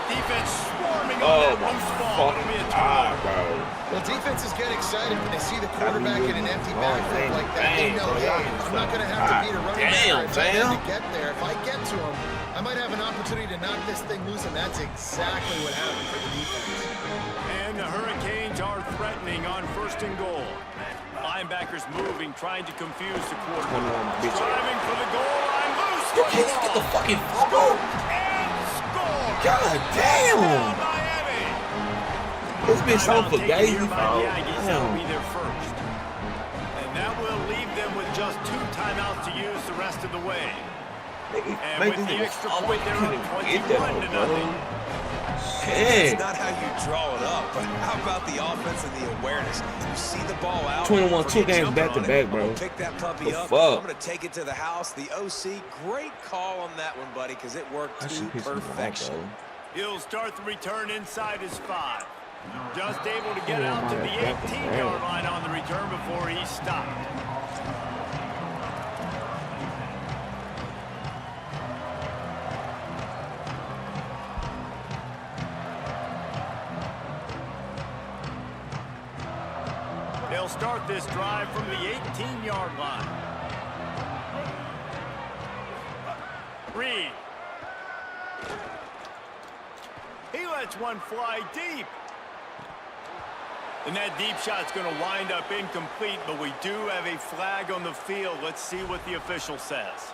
Defense swarming on that loose ball. It'll be a turnover. Well, defenses get excited when they see the quarterback in an empty backfield like that. They know, hey, I'm not going to have to beat a running back to get there. If I get to him, I might have an opportunity to knock this thing loose, and that's exactly what happened for the defense. And the Hurricanes are threatening on first and goal. Linebackers moving, trying to confuse the quarterback. Driving for the goal line, loose. You can't get the fucking fumble. God damn! This bitch so forgave. That'll be their first. And that will leave them with just 2 timeouts to use the rest of the way. And with the extra point, they're up 21-0. It's not how you draw it up, but how about the offense and the awareness? You see the ball out. 21, 2 games back to back, bro. Pick that puppy up. Fuck? I'm going to take it to the house. The OC, great call on that one, buddy, because it worked to perfection. He'll start the return inside his 5. Just able to get out to the 18-yard line on the return before he stopped. They'll start this drive from the 18-yard line. Reed. He lets one fly deep. And that deep shot's going to wind up incomplete, but we do have a flag on the field. Let's see what the official says.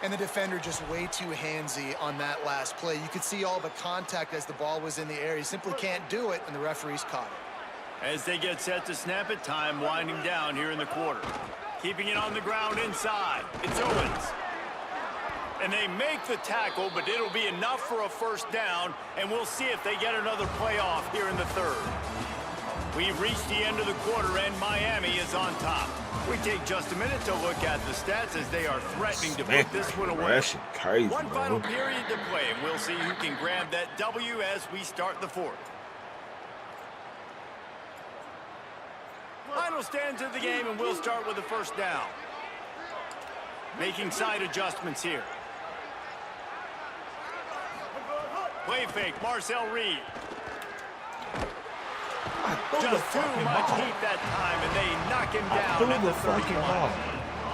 And the defender just way too handsy on that last play. You could see all the contact as the ball was in the air. He simply can't do it, and the referee's caught it. As they get set to snap it, time winding down here in the quarter. Keeping it on the ground inside. It's Owens. And they make the tackle, but it'll be enough for a first down, and we'll see if they get another play off here in the third. We've reached the end of the quarter, and Miami is on top. We take just a minute to look at the stats as they are threatening to put this one away. Crazy, one final period to play, and we'll see who can grab that W as we start the fourth. Final stanza of the game, and we'll start with the first down. Making side adjustments here. Play fake, Marcel Reed. Just too much heat that time, and they knock him down at the 31.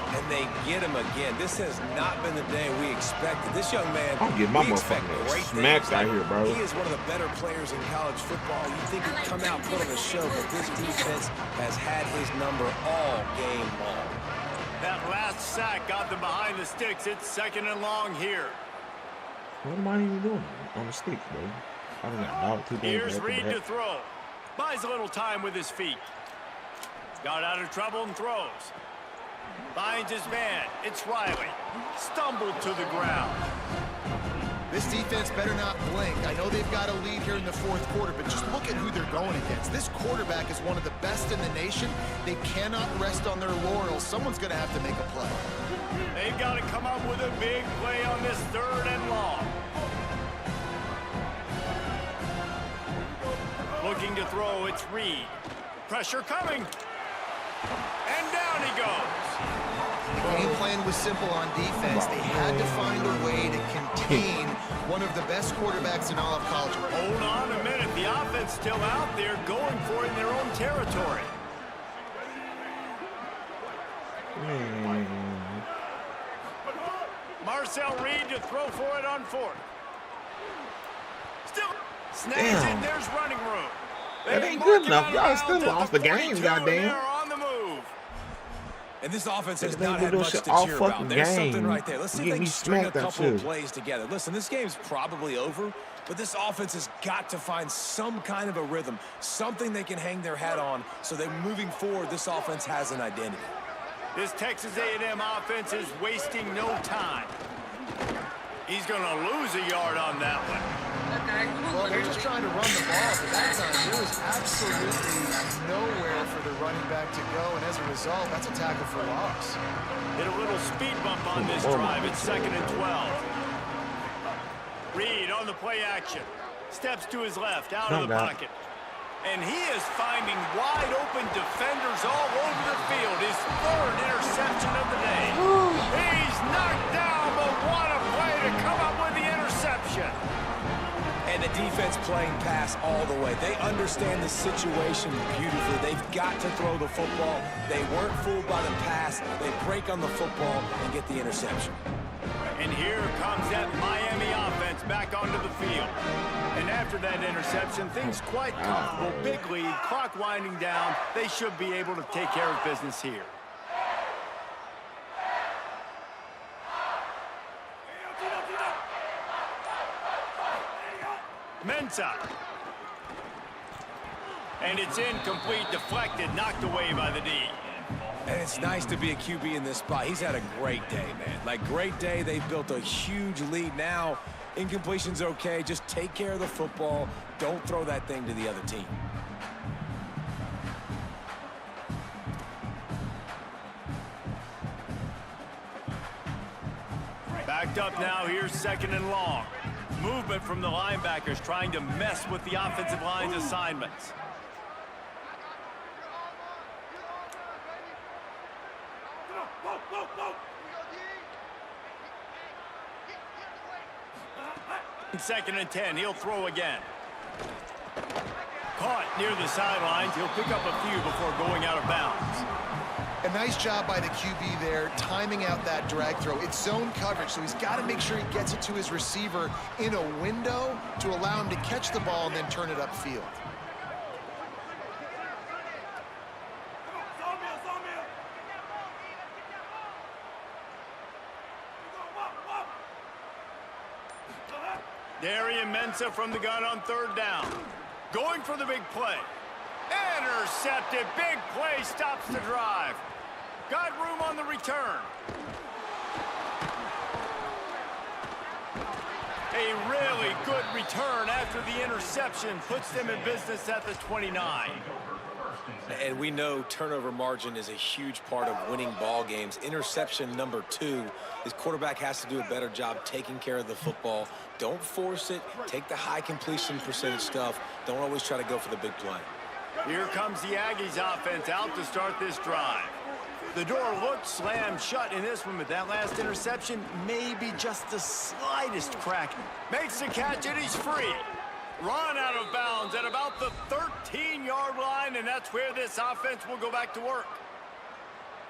And they get him again. This has not been the day we expected. This young man, I'll get my motherfucking smacks out here, bro. He is one of the better players in college football. You think he'd come out and put on a show, but this defense has had his number all game long. That last sack got them behind the sticks. It's 2nd and long here. What am I even doing on the sticks, bro? I don't know. Here's Reed to throw. Buys a little time with his feet. Got out of trouble and throws. Finds his man. It's Riley. Stumbled to the ground. This defense better not blink. I know they've got a lead here in the fourth quarter, but just look at who they're going against. This quarterback is one of the best in the nation. They cannot rest on their laurels. Someone's going to have to make a play. They've got to come up with a big play on this 3rd and long. Looking to throw, it's Reed. Pressure coming. And down he goes. The game plan was simple on defense. They had to find a way to contain one of the best quarterbacks in all of college. Hold on a minute. The offense still out there going for it in their own territory. Marcel Reed to throw for it on 4th. Still snags it. There's running room. That ain't good enough. Y'all still lost the game, goddamn. On the move. And this offense has not had much to cheer about. There's something right there. Let's see if they can string a couple of plays together. Listen, this game's probably over, but this offense has got to find some kind of a rhythm, something they can hang their hat on so that moving forward, this offense has an identity. This Texas A&M offense is wasting no time. He's going to lose a yard on that one. Well, they're just trying to run the ball, but that time there was absolutely nowhere for the running back to go, and as a result, that's a tackle for loss. Hit a little speed bump on this drive. It's 2nd and 12. Reed on the play action. Steps to his left, out of the pocket. And he is finding wide open defenders all over the field. His 3rd interception of the day. He's knocked down, but what a play to come up with the interception. And the defense playing pass all the way. They understand the situation beautifully. They've got to throw the football. They weren't fooled by the pass. They break on the football and get the interception. And here comes that Miami offense back onto the field. And after that interception, things quite comfortable. Big lead, clock winding down. They should be able to take care of business here. Mensah. And it's incomplete, deflected, knocked away by the D. And it's nice to be a QB in this spot. He's had a great day, man. Like, great day. They've built a huge lead now. Incompletion's okay. Just take care of the football. Don't throw that thing to the other team. Backed up now, here's 2nd and long. Movement from the linebackers trying to mess with the offensive line's assignments. In 2nd and 10, he'll throw again. Caught near the sidelines. He'll pick up a few before going out of bounds. A nice job by the QB there, timing out that drag throw. It's zone coverage, so he's got to make sure he gets it to his receiver in a window to allow him to catch the ball and then turn it upfield. Darian Mensah from the gun on 3rd down. Going for the big play. Intercepted. Big play stops the drive. Got room on the return. A really good return after the interception puts them in business at the 29. And we know turnover margin is a huge part of winning ball games. Interception number 2. His quarterback has to do a better job taking care of the football. Don't force it. Take the high completion percentage stuff. Don't always try to go for the big play. Here comes the Aggies offense out to start this drive. The door looked slammed shut in this one, but that last interception may be just the slightest crack. Makes the catch and he's free. Run out of bounds at about the 13-yard line, and that's where this offense will go back to work.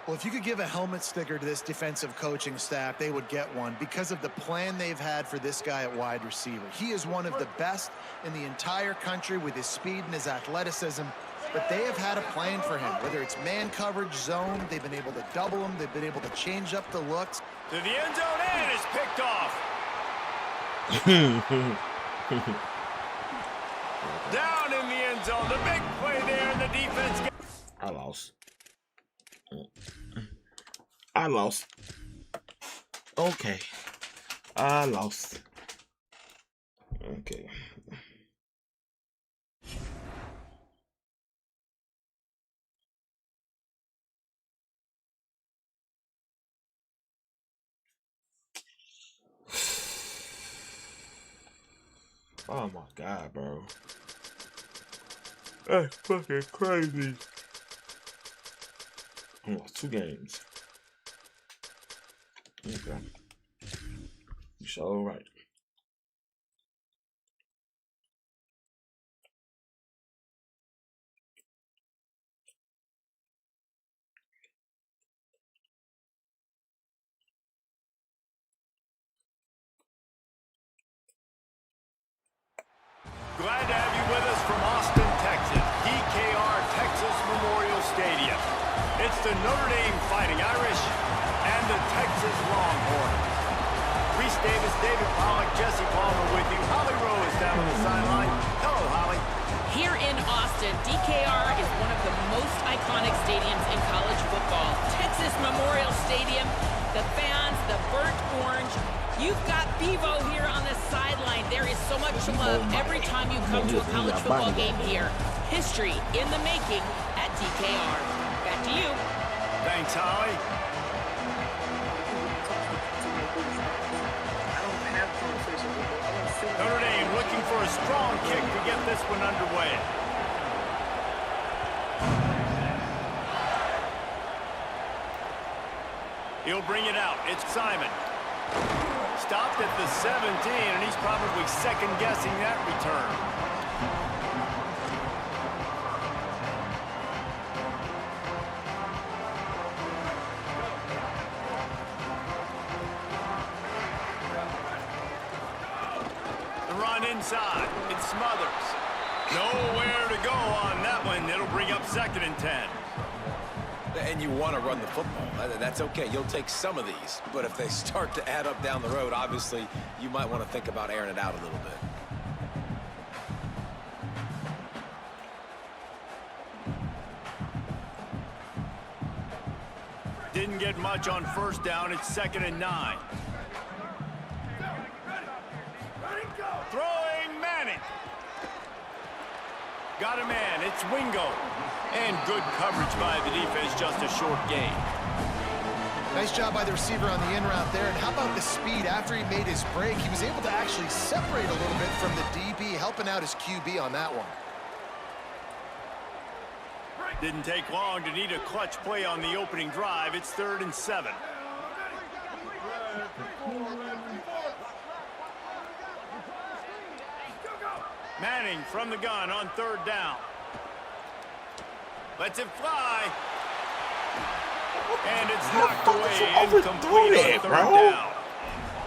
Well, if you could give a helmet sticker to this defensive coaching staff, they would get one because of the plan they've had for this guy at wide receiver. He is one of the best in the entire country with his speed and his athleticism, but they have had a plan for him. Whether it's man coverage, zone, they've been able to double him, they've been able to change up the looks. To the end zone, and it's picked off. Down in the end zone, the big play there, and the defense. I lost. Okay. I lost. Okay. Oh my God, bro. That's fucking crazy. I lost 2 games. Okay. You sure right. Glad to have you with us from Austin, Texas. DKR Texas Memorial Stadium. It's the Notre Dame Fighting Irish and the Texas Longhorns. Reese Davis, David Pollack, Jesse Palmer with you. Holly Rose down on the sideline. Hello, Holly. Here in Austin, DKR is one of the most iconic stadiums in college football. Texas Memorial Stadium, the fans, the burnt orange. You've got Bevo here on the sideline. There is so much love every time you come to a college football game here. History in the making at DKR. Back to you. Thanks, Holly. Notre Dame looking for a strong kick to get this one underway. He'll bring it out. It's Simon. Stopped at the 17, and he's probably second-guessing that return. Inside, it's Smothers. Nowhere to go on that one. It'll bring up 2nd and 10. And you want to run the football. That's okay. You'll take some of these. But if they start to add up down the road, obviously, you might want to think about airing it out a little bit. Didn't get much on 1st down. It's 2nd and 9. Throwing Manning. Got a man. It's Wingo. And good coverage by the defense. Just a short gain. Nice job by the receiver on the in route there. And how about the speed? After he made his break, he was able to actually separate a little bit from the DB, helping out his QB on that one. Didn't take long to need a clutch play on the opening drive. It's 3rd and 7. Manning from the gun on 3rd down. Lets it fly. And it's knocked away. Incomplete on 3rd down.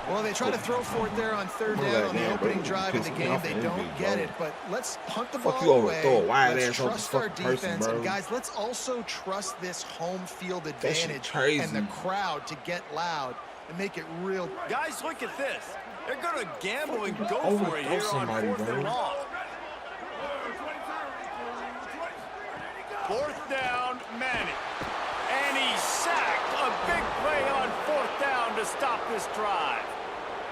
Well, they try to throw for it there on 3rd down on the opening drive of the game. They don't get it, but let's punt the ball away. Let's trust our defense. And guys, let's also trust this home field advantage and the crowd to get loud and make it real. Guys, look at this. They're going to gamble and go for it here on 4th and long. 4th down, Manning. And he's sacked. A big play on 4th down to stop this drive.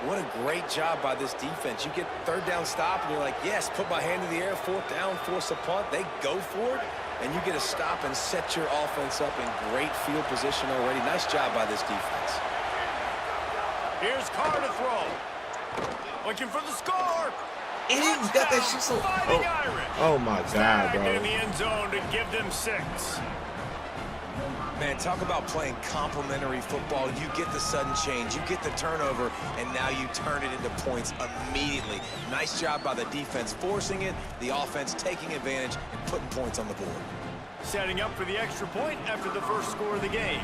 What a great job by this defense. You get 3rd down stop, and you're like, yes, put my hand in the air, 4th down, force a punt. They go for it, and you get a stop and set your offense up in great field position already. Nice job by this defense. Here's Carr to throw. Looking for the score. And he's got that shit so... Oh my God, bro. In the end zone to give them 6. Man, talk about playing complementary football. You get the sudden change, you get the turnover, and now you turn it into points immediately. Nice job by the defense forcing it, the offense taking advantage and putting points on the board. Setting up for the extra point after the first score of the game.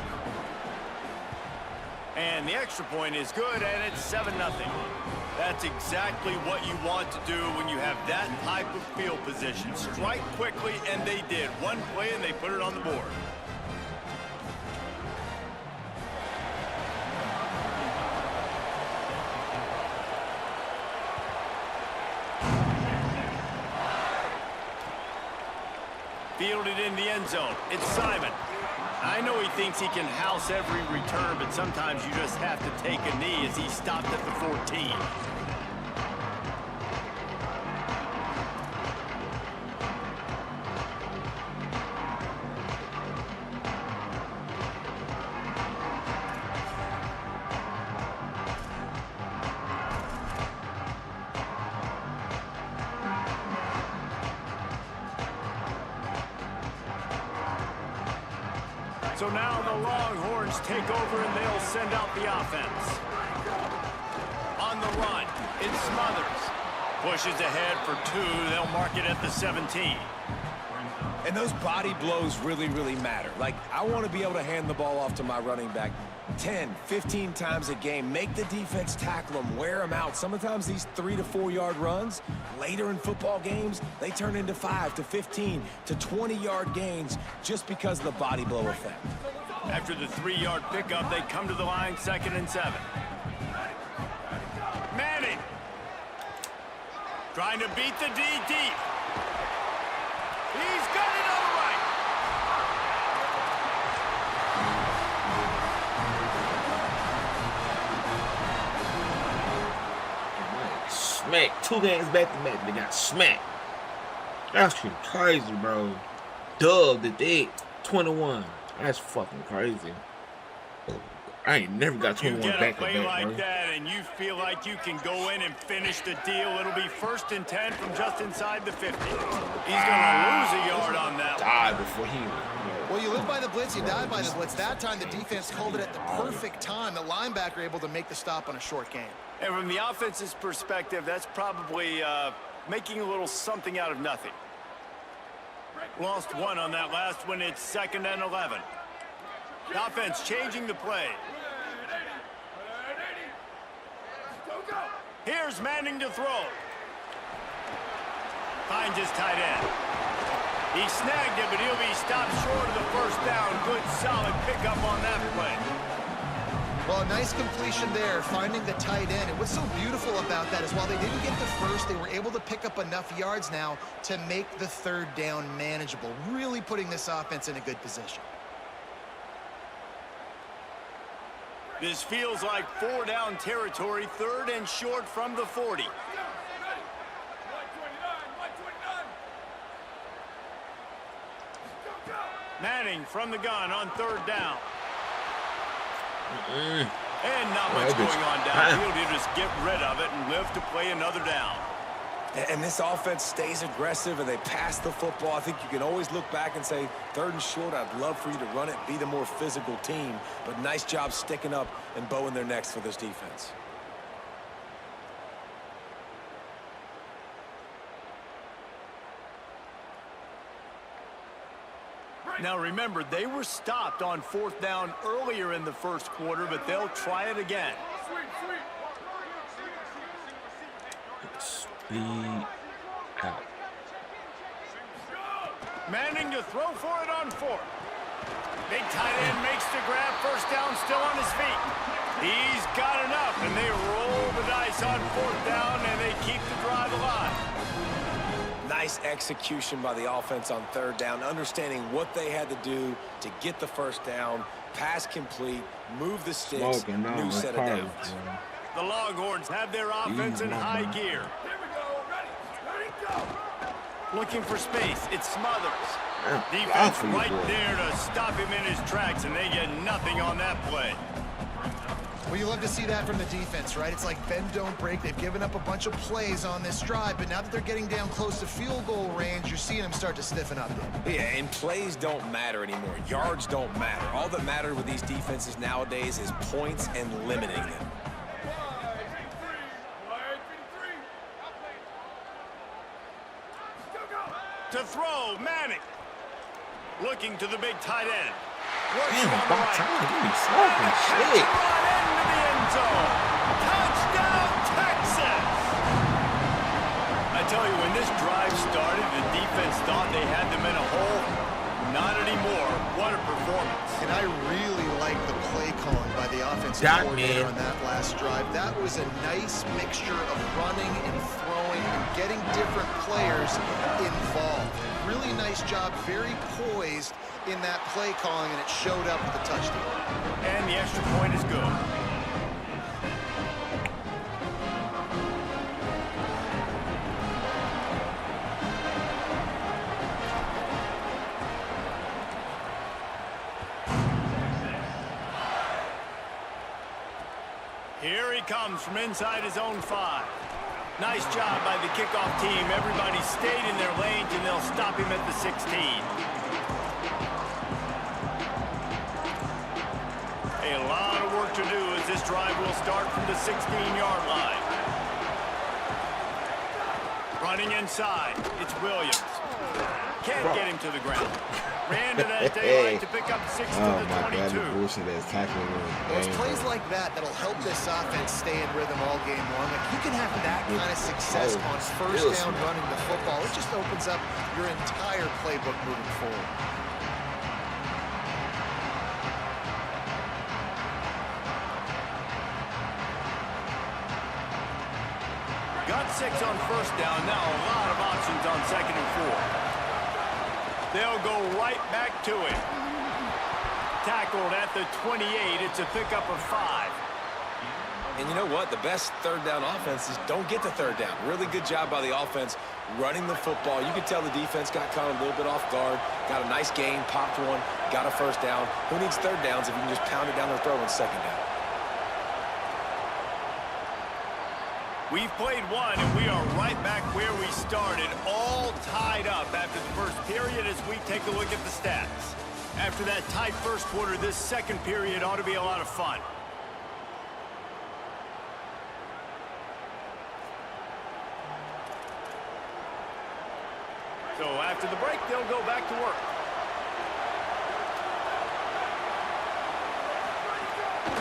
And the extra point is good, and it's 7-0. That's exactly what you want to do when you have that type of field position. Strike quickly, and they did. One play, and they put it on the board. Fielded in the end zone. It's Simon. I know he thinks he can house every return, but sometimes you just have to take a knee as he stopped at the 14. So now the Longhorns take over and they'll send out the offense. On the run, it's Smothers. Pushes ahead for 2. They'll mark it at the 17. And those body blows really, really matter. Like, I want to be able to hand the ball off to my running back 10, 15 times a game. Make the defense tackle them, wear them out. Sometimes these 3 to 4 yard runs, later in football games, they turn into 5 to 15 to 20 yard gains just because of the body blow effect. After the 3-yard pickup, they come to the line 2nd and 7. Manning. Trying to beat the D deep. He's got it all right. Smack. 2 games back to back. They got smacked. That's crazy, bro. Dubbed at the 21. That's fucking crazy. I ain't never got 21 back to back, bro. You get a play like that, and you feel like you can go in and finish the deal. It'll be 1st and 10 from just inside the 50. He's gonna lose a yard on that one. Before he. Well, you live by the blitz, you die by the blitz. That time, the defense called it at the perfect time. The linebacker able to make the stop on a short game. And from the offense's perspective, that's probably making a little something out of nothing. Lost 1 on that last one. It's 2nd and 11. The offense changing the play. Here's Manning to throw. Finds his tight end. He snagged it, but he'll be stopped short of the 1st down. Good, solid pickup on that play. Well, a nice completion there, finding the tight end. And what's so beautiful about that is while they didn't get the 1st, they were able to pick up enough yards now to make the 3rd down manageable, really putting this offense in a good position. This feels like 4 down territory, 3rd and short from the 40. Manning from the gun on 3rd down. And not much going on downfield. You just get rid of it and live to play another down. And this offense stays aggressive and they pass the football. I think you can always look back and say, 3rd and short, I'd love for you to run it, be the more physical team. But nice job sticking up and bowing their necks for this defense. Now remember, they were stopped on 4th down earlier in the 1st quarter, but they'll try it again. Speed out. Manning to throw for it on 4th. Big tight end makes the grab. 1st down, still on his feet. He's got enough, and they roll the dice on 4th down, and they keep the drive alive. Nice execution by the offense on 3rd down, understanding what they had to do to get the 1st down, pass complete, move the sticks, new set of downs. The Longhorns have their offense in high gear. Looking for space. It's Smothers. Defense right there to stop him in his tracks, and they get nothing on that play. Well, you love to see that from the defense, right? It's like bend, don't break. They've given up a bunch of plays on this drive, but now that they're getting down close to field goal range, you're seeing them start to stiffen up there. Yeah, and plays don't matter anymore. Yards don't matter. All that matters with these defenses nowadays is points and limiting them. To throw, Manning. Looking to the big tight end. Damn, about time. Give me smoking shit. Into the end zone. Touchdown, Texas! I tell you, when this drive started, the defense thought they had them in a hole. Not anymore. What a performance. And I really like the play calling by the offensive coordinator on that last drive. That was a nice mixture of running and throwing and getting different players involved. Really nice job, very poised in that play calling, and it showed up with the touchdown. And the extra point is good. Here he comes from inside his own 5. Nice job by the kickoff team. Everybody stayed in their lanes, and they'll stop him at the 16. A lot of work to do as this drive will start from the 16-yard line. Running inside, it's Williams. Can't get him to the ground. Ran to that daylight to pick up 6 to the 22. Oh my God, the bullshit that's tackling. Well, it's plays like that that'll help this offense stay in rhythm all game long. Like, you can have that kind of success on first down running the football. It just opens up your entire playbook moving forward. Got 6 on first down. Now a lot of options on 2nd and 4. They'll go right back to it. Tackled at the 28. It's a pickup of 5. And you know what? The best third down offenses don't get the third down. Really good job by the offense running the football. You could tell the defense got caught a little bit off guard. Got a nice gain, popped one, got a first down. Who needs third downs if you can just pound it down their throat on second down? We've played one, and we are right back where we started, all tied up after the first period as we take a look at the stats. After that tight first quarter, this second period ought to be a lot of fun. So after the break, they'll go back to work.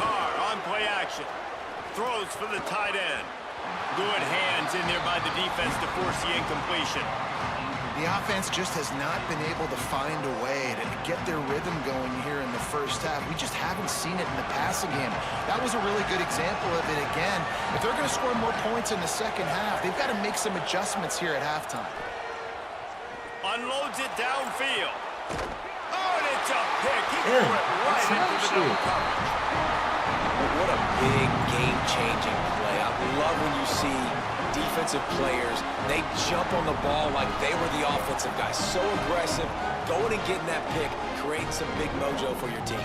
Carr on play action. Throws for the tight end. Good hands in there by the defense to force the incompletion. The offense just has not been able to find a way to get their rhythm going here in the first half. We just haven't seen it in the passing game. That was a really good example of it again. If they're going to score more points in the second half, they've got to make some adjustments here at halftime. Unloads it downfield. Oh, and it's a pick. He threw it right into the double coverage. What a big game-changing play. I love when you see defensive players, they jump on the ball like they were the offensive guys. So aggressive, going and getting that pick, creating some big mojo for your team.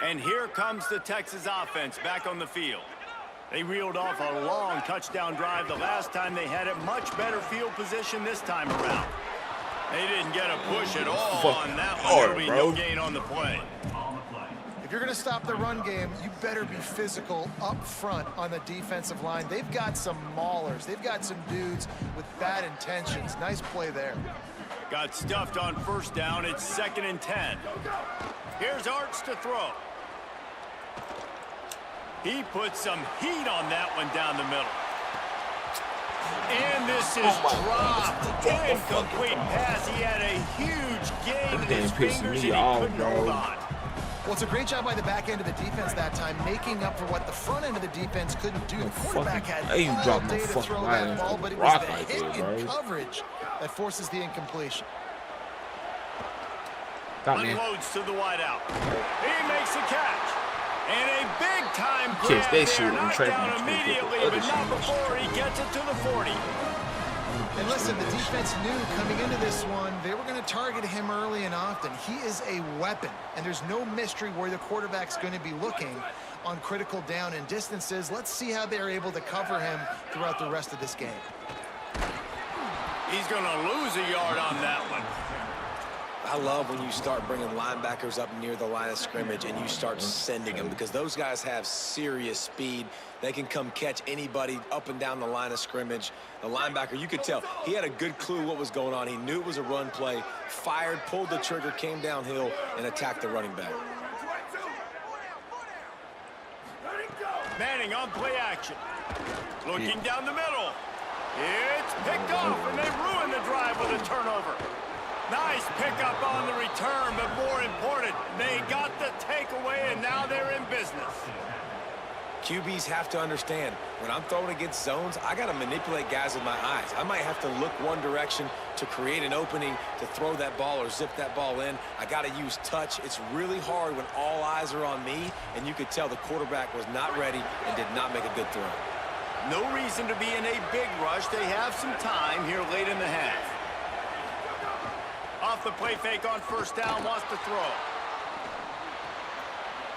And here comes the Texas offense back on the field. They reeled off a long touchdown drive the last time they had it. Much better field position this time around. They didn't get a push at all on that one. There'll be no gain on the play. If you're going to stop the run game, you better be physical up front on the defensive line. They've got some maulers. They've got some dudes with bad intentions. Nice play there. Got stuffed on first down. It's 2nd and 10. Here's Arts to throw. He put some heat on that one down the middle. And this is dropped. Incomplete pass. He had a huge gain in his fingers and he couldn't hold on. Well, it's a great job by the back end of the defense that time, making up for what the front end of the defense couldn't do. The quarterback had all day to throw that ball, but it was the hit in coverage that forces the incompletion. Unloads to the wideout. He makes a catch. And a big-time grab there, knocked down immediately, but not before he gets it to the 40. And listen, the defense knew coming into this one, they were going to target him early and often. He is a weapon, and there's no mystery where the quarterback's going to be looking on critical down and distances. Let's see how they're able to cover him throughout the rest of this game. He's going to lose a yard on that one. I love when you start bringing linebackers up near the line of scrimmage and you start sending them, because those guys have serious speed. They can come catch anybody up and down the line of scrimmage. The linebacker, you could tell, he had a good clue what was going on. He knew it was a run play, fired, pulled the trigger, came downhill, and attacked the running back. Manning on play action. Looking down the middle. It's picked off, and they ruin the drive with a turnover. Nice pickup on the return, but more important, they got the takeaway, and now they're in business. QBs have to understand, when I'm throwing against zones, I got to manipulate guys with my eyes. I might have to look one direction to create an opening to throw that ball or zip that ball in. I got to use touch. It's really hard when all eyes are on me, and you could tell the quarterback was not ready and did not make a good throw. No reason to be in a big rush. They have some time here late in the half. Off the play fake on first down, wants to throw.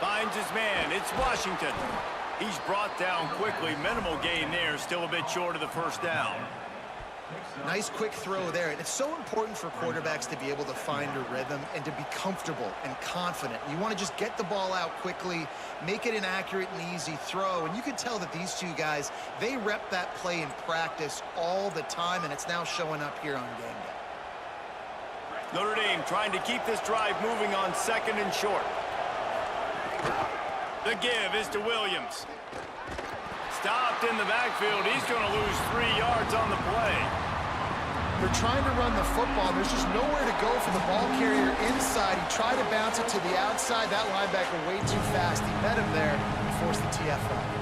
Finds his man. It's Washington. He's brought down quickly. Minimal gain there. Still a bit short of the first down. Nice quick throw there. And it's so important for quarterbacks to be able to find a rhythm and to be comfortable and confident. You want to just get the ball out quickly, make it an accurate and easy throw. And you can tell that these two guys, they rep that play in practice all the time, and it's now showing up here on game day. Notre Dame trying to keep this drive moving on 2nd and short. The give is to Williams. Stopped in the backfield. He's going to lose 3 yards on the play. They're trying to run the football. There's just nowhere to go for the ball carrier inside. He tried to bounce it to the outside. That linebacker way too fast. He met him there and forced the TFL.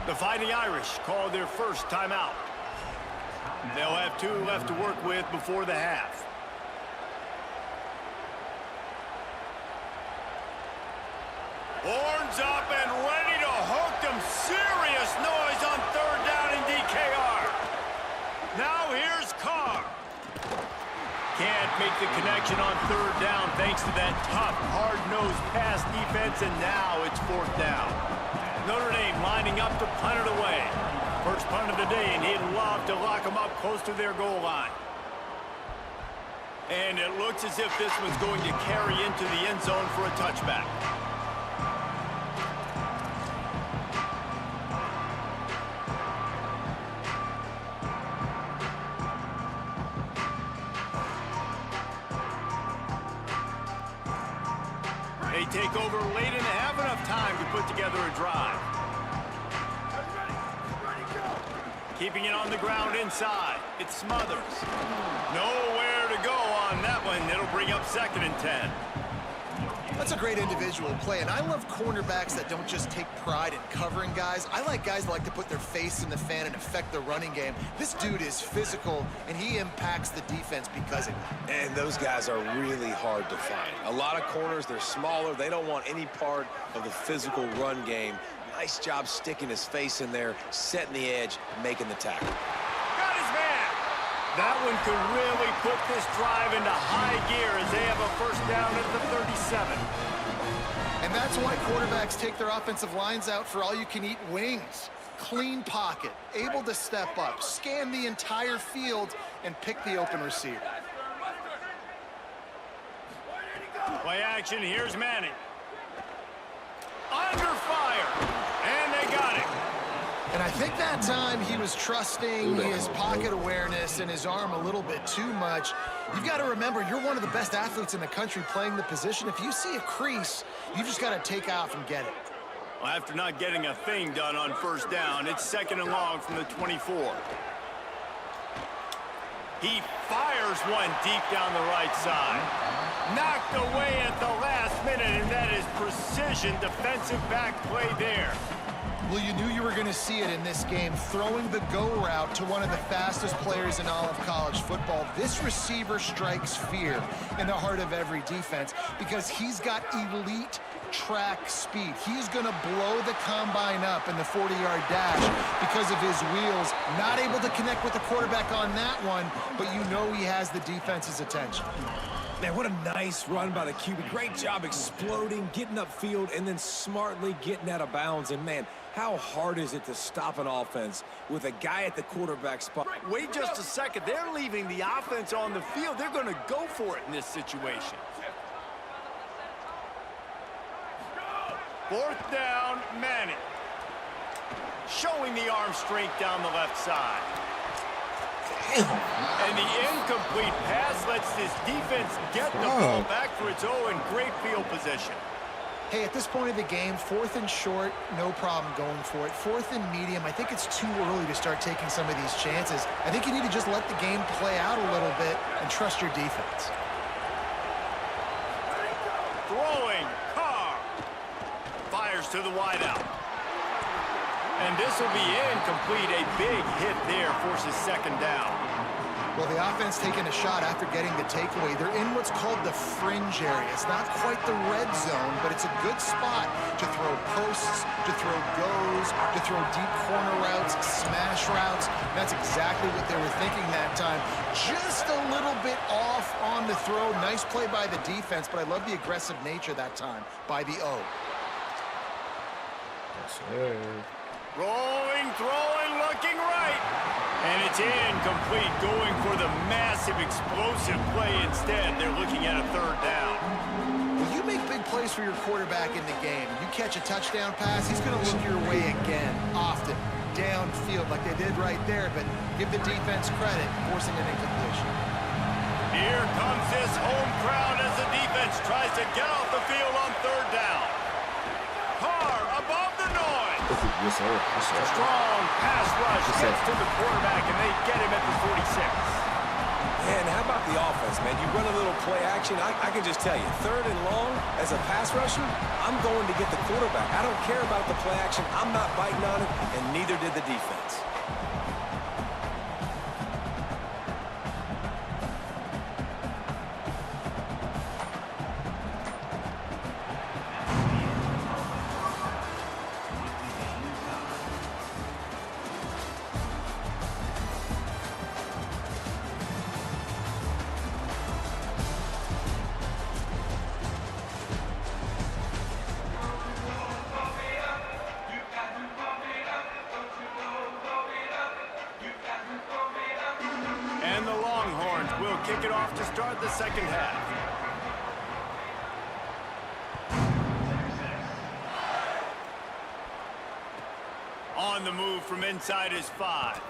The Fighting Irish called their first timeout. They'll have 2 left to work with before the half. Horns up and ready to hook them. Serious noise on 3rd down in DKR. Now here's Carr. Can't make the connection on 3rd down thanks to that tough, hard-nosed pass defense, and now it's 4th down. Notre Dame lining up to punt it away. First punt of the day, and he'd love to lock them up close to their goal line. And it looks as if this one's going to carry into the end zone for a touchback. They take over late and have enough time to put together a drive. Keeping it on the ground inside. It's Smothers. Nowhere to go on that one. It'll bring up 2nd and 10. That's a great individual play, and I love cornerbacks that don't just take pride in covering guys. I like guys that like to put their face in the fan and affect the running game. This dude is physical, and he impacts the defense because of it. And those guys are really hard to find. A lot of corners, they're smaller. They don't want any part of the physical run game. Nice job sticking his face in there, setting the edge, making the tackle. Got his man. That one could really put this drive into high gear as they have a first down at the 37. And that's why quarterbacks take their offensive lines out for all-you-can-eat wings. Clean pocket, able to step up, scan the entire field, and pick the open receiver. Play action, here's Manning. Under fire, and they got him. And I think that time he was trusting his pocket awareness and his arm a little bit too much. You've got to remember, you're one of the best athletes in the country playing the position. If you see a crease, you just got to take off and get it. Well, after not getting a thing done on first down, it's 2nd and long from the 24. He fires one deep down the right side. Knocked away at the last minute, and that is precision defensive back play there. Well, you knew you were going to see it in this game, throwing the go route to one of the fastest players in all of college football. This receiver strikes fear in the heart of every defense because he's got elite track speed. He's going to blow the combine up in the 40-yard dash because of his wheels. Not able to connect with the quarterback on that one, but you know he has the defense's attention. Man, what a nice run by the QB. Great job exploding, getting upfield, and then smartly getting out of bounds. And, man, how hard is it to stop an offense with a guy at the quarterback spot? Wait just a second. They're leaving the offense on the field. They're going to go for it in this situation. 4th down, Manning. Showing the arm strength down the left side. And the incomplete pass lets this defense get the ball back for its own great field position. Hey, at this point of the game, 4th and short, no problem going for it. 4th and medium, I think it's too early to start taking some of these chances. I think you need to just let the game play out a little bit and trust your defense. Throwing, Carr. Fires to the wideout. And this will be incomplete. A big hit there forces 2nd down. Well, the offense taking a shot after getting the takeaway. They're in what's called the fringe area. It's not quite the red zone, but it's a good spot to throw posts, to throw goes, to throw deep corner routes, smash routes. That's exactly what they were thinking that time. Just a little bit off on the throw. Nice play by the defense, but I love the aggressive nature that time by the O. Yes, sir. Rolling, throwing, looking right. And it's incomplete, going for the massive explosive play instead. They're looking at a third down. When you make big plays for your quarterback in the game, you catch a touchdown pass, he's going to look your way again, often, downfield like they did right there, but give the defense credit, forcing an incompletion. Here comes this home crowd as the defense tries to get off the field on third down. Carr above the noise. Yes, sir. Yes, sir. Strong pass rush gets to the quarterback, and they get him at the 46. And how about the offense, man? You run a little play action. I can just tell you, third and long, as a pass rusher, I'm going to get the quarterback. I don't care about the play action. I'm not biting on it, and neither did the defense. And the Longhorns will kick it off to start the second half. On the move from inside his 5.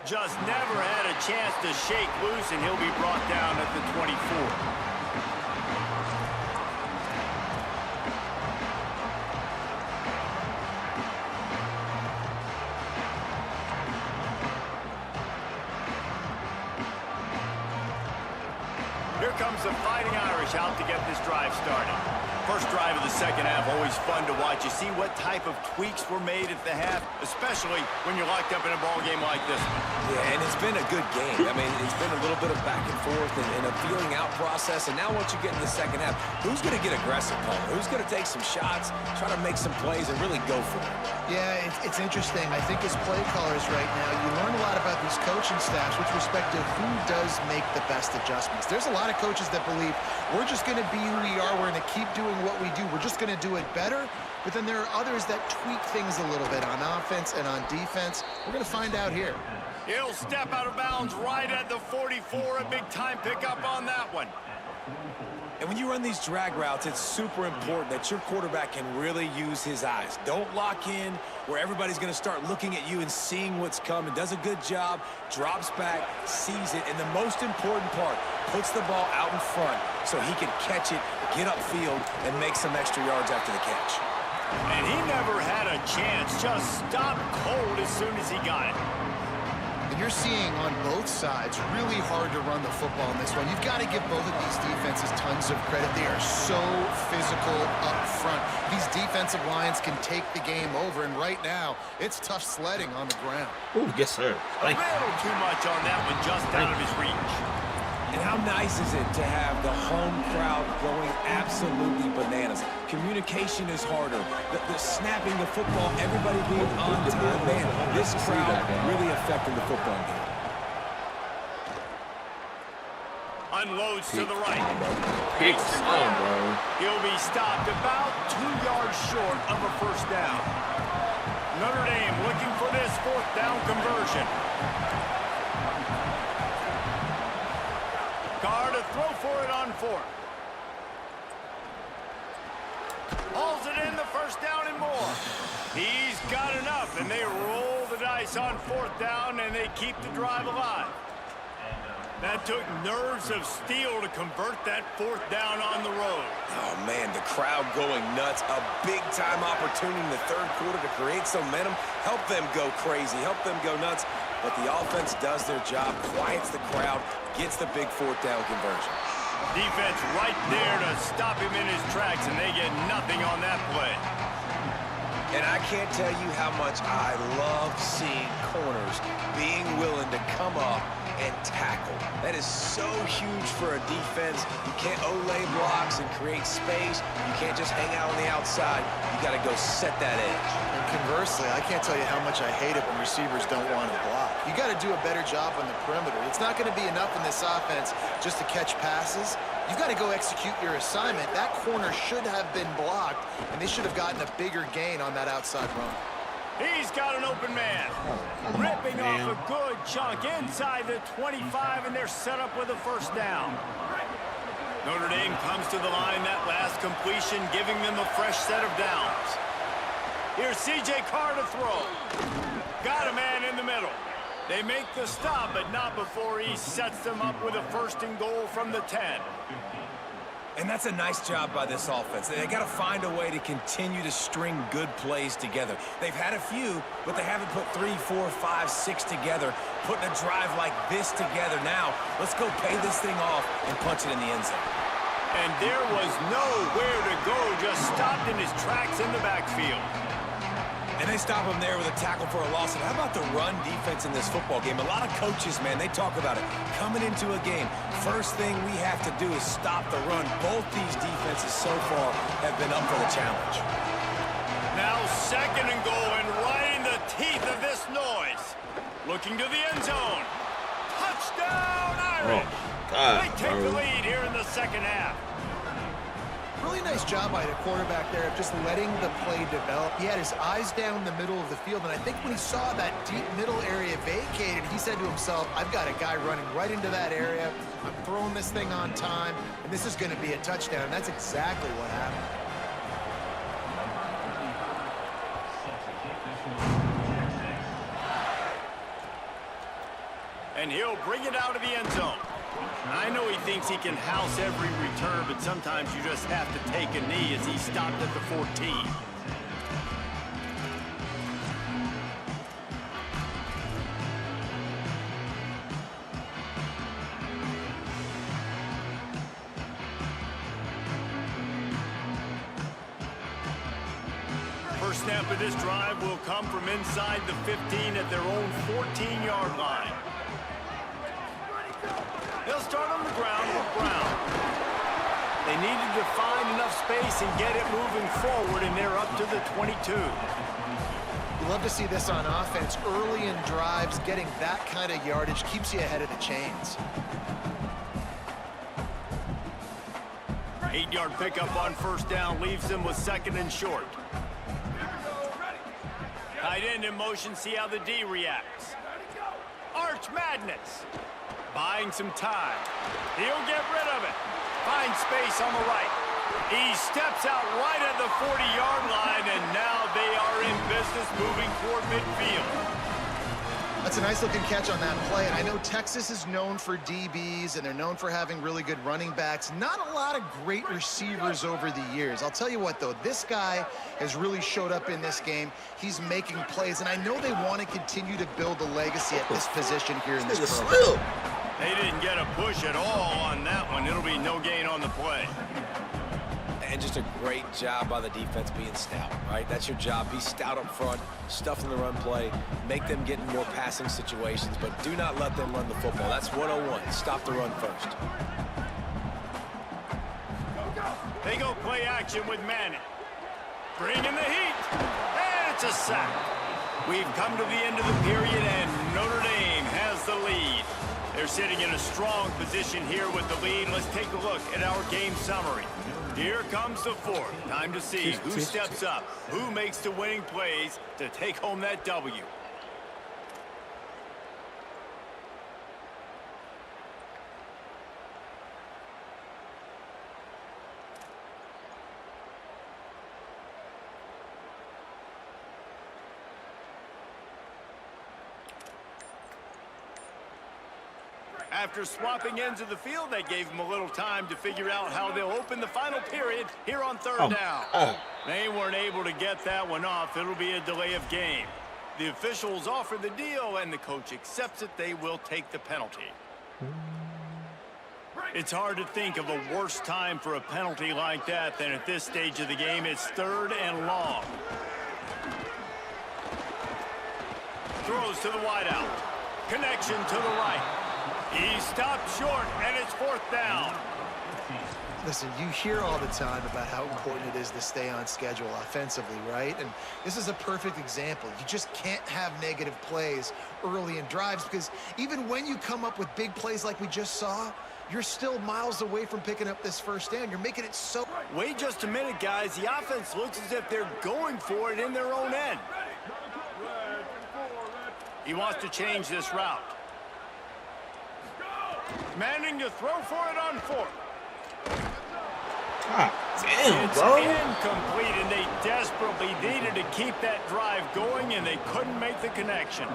Just never had a chance to shake loose, and he'll be brought down at the 24. Here comes the Fighting Irish out to get this drive started. First drive of the second half, always fun to watch. You see what type of tweaks were made at the half, especially when you're locked up in a ball game like this one. Yeah, and it's been a good game. I mean, it's been a little bit of back and forth and a feeling out process. And now once you get in the second half, who's going to get aggressive, Paul? Who's going to take some shots, try to make some plays, and really go for it? Yeah, it's interesting. I think as play callers right now, you learn a lot about these coaching staffs with respect to who does make the best adjustments. There's a lot of coaches that believe we're just going to be who we are. We're going to keep doing what we do. We're just going to do it better. But then there are others that tweak things a little bit on offense and on defense. We're going to find out here. He'll step out of bounds right at the 44. A big time pickup on that one. And when you run these drag routes, it's super important that your quarterback can really use his eyes. Don't lock in where everybody's going to start looking at you and seeing what's coming. Does a good job, drops back, sees it, and the most important part, puts the ball out in front so he can catch it, get upfield, and make some extra yards after the catch. And he never had a chance, just stopped cold as soon as he got it. And you're seeing on both sides really hard to run the football in this one. You've got to give both of these defenses tons of credit. They are so physical up front. These defensive lines can take the game over, and right now, it's tough sledding on the ground. Oh, yes, sir. A little too much on that one, just out of his reach. And how nice is it to have the home crowd going absolutely bananas? Communication is harder. The snapping the football, everybody being on time. Man, this crowd really affecting the football game. Unloads to the right. Picks on, bro. He'll be stopped about 2 yards short of a first down. Notre Dame looking for this fourth down conversion. Carr to throw for it on 4th. Hauls it in, the first down and more. He's got enough, and they roll the dice on 4th down, and they keep the drive alive. That took nerves of steel to convert that 4th down on the road. Oh, man, the crowd going nuts. A big-time opportunity in the third quarter to create some momentum, help them go crazy, help them go nuts. But the offense does their job, quiets the crowd, gets the big 4th down conversion. Defense right there to stop him in his tracks, and they get nothing on that play. And I can't tell you how much I love seeing corners being willing to come up and tackle. That is so huge for a defense. You can't olay blocks and create space. You can't just hang out on the outside. You got to go set that edge. And conversely, I can't tell you how much I hate it when receivers don't want to block. You got to do a better job on the perimeter. It's not going to be enough in this offense just to catch passes. You've got to go execute your assignment. That corner should have been blocked, and they should have gotten a bigger gain on that outside run. He's got an open man. Ripping off a good chunk inside the 25, and they're set up with a first down. Notre Dame comes to the line that last completion, giving them a fresh set of downs. Here's C.J. Carr to throw. Got a man in the middle. They make the stop, but not before he sets them up with a first and goal from the 10. And that's a nice job by this offense. They got to find a way to continue to string good plays together. They've had a few, but they haven't put 3, 4, 5, 6 together, putting a drive like this together. Now, let's go pay this thing off and punch it in the end zone. And there was nowhere to go, just stopped in his tracks in the backfield. And they stop him there with a tackle for a loss. And how about the run defense in this football game? A lot of coaches, man, they talk about it. Coming into a game, first thing we have to do is stop the run. Both these defenses so far have been up for the challenge. Now second and goal, and right in the teeth of this noise. Looking to the end zone. Touchdown, Irish! They take the lead here in the second half. Really nice job by the quarterback there of just letting the play develop. He had his eyes down the middle of the field, and I think when he saw that deep middle area vacated, he said to himself, I've got a guy running right into that area. I'm throwing this thing on time, and this is going to be a touchdown. And that's exactly what happened. And he'll bring it out of the end zone. I know he thinks he can house every return, but sometimes you just have to take a knee as he stopped at the 14. First snap of this drive will come from inside the 15 at their own 14-yard line. They'll start on the ground with Brown. They needed to find enough space and get it moving forward, and they're up to the 22. You love to see this on offense. Early in drives, getting that kind of yardage keeps you ahead of the chains. 8-yard pickup on first down leaves them with second and short. Tight end in motion, see how the D reacts. Arch Madness. Buying some time. He'll get rid of it. Finds space on the right. He steps out right at the 40-yard line, and now they are in business moving toward midfield. That's a nice-looking catch on that play. And I know Texas is known for DBs, and they're known for having really good running backs. Not a lot of great receivers over the years. I'll tell you what, though, this guy has really showed up in this game. He's making plays, and I know they want to continue to build a legacy at this position here in this program. They didn't get a push at all on that one. It'll be no gain on the play. And just a great job by the defense being stout, right? That's your job. Be stout up front, stuff in the run play, make them get in more passing situations, but do not let them run the football. That's 101. Stop the run first. They go play action with Manning. Bring in the heat. And it's a sack. We've come to the end of the period, and Notre Dame has the lead. They're sitting in a strong position here with the lead. Let's take a look at our game summary. Here comes the fourth. Time to see who steps up, who makes the winning plays to take home that W. After swapping ends of the field, that gave them a little time to figure out how they'll open the final period here on third down. They weren't able to get that one off. It'll be a delay of game. The officials offer the deal, and the coach accepts it. They will take the penalty. It's hard to think of a worse time for a penalty like that than at this stage of the game. It's third and long. throws to the wideout. Connection to the right. He stopped short, and it's 4th down. Listen, you hear all the time about how important it is to stay on schedule offensively, right? And this is a perfect example. You just can't have negative plays early in drives because even when you come up with big plays like we just saw, you're still miles away from picking up this 1st down. You're making it so... Wait just a minute, guys. The offense looks as if they're going for it in their own end. He wants to change this route. Manning to throw for it on 4th. God damn, It's bro. incomplete, and they desperately needed to keep that drive going, and they couldn't make the connection.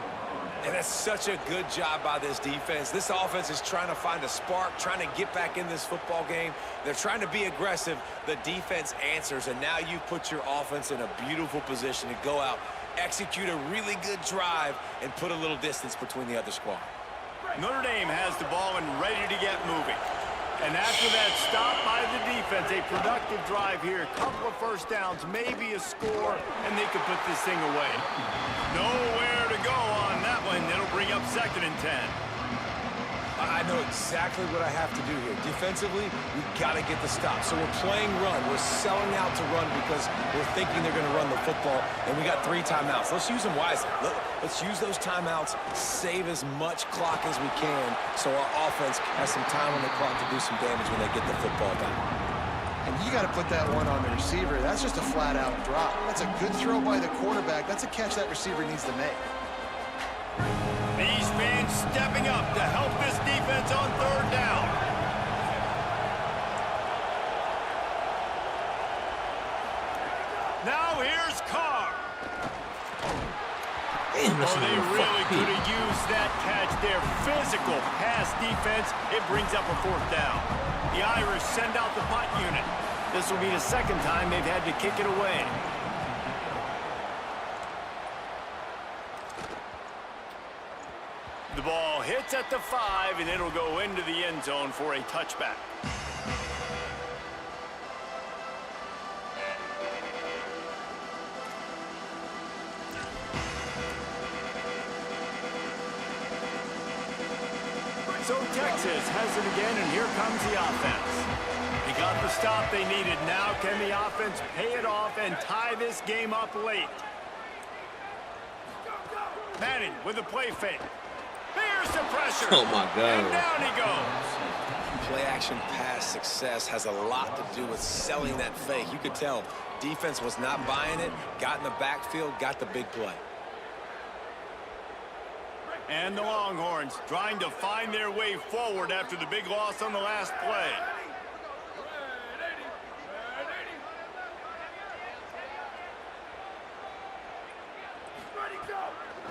And that's such a good job by this defense. This offense is trying to find a spark, trying to get back in this football game. They're trying to be aggressive. The defense answers, and now you put your offense in a beautiful position to go out, execute a really good drive, and put a little distance between the other squad. Notre Dame has the ball and ready to get moving. And after that stop by the defense, a productive drive here, a couple of 1st downs, maybe a score, and they could put this thing away. Nowhere to go on that one. It'll bring up 2nd and 10. I know exactly what I have to do here. Defensively, we've got to get the stop. So we're playing run. We're selling out to run because we're thinking they're going to run the football, and we got 3 timeouts. Let's use them wisely. Let's use those timeouts, save as much clock as we can so our offense has some time on the clock to do some damage when they get the football back. And you got to put that one on the receiver. That's just a flat-out drop. That's a good throw by the quarterback. That's a catch that receiver needs to make. These fans stepping up to help this defense on 3rd down. Now here's Carr. Damn, that's They a really fucking could have used that catch there. Physical pass defense. It brings up a 4th down. The Irish send out the punt unit. This will be the 2nd time they've had to kick it away. The ball hits at the 5, and it'll go into the end zone for a touchback. So Texas has it again, and here comes the offense. They got the stop they needed. Now can the offense pay it off and tie this game up late? Manning with a play fake. There's the pressure. Oh, my God. And down he goes. Play-action pass success has a lot to do with selling that fake. You could tell defense was not buying it, got in the backfield, got the big play. And the Longhorns trying to find their way forward after the big loss on the last play.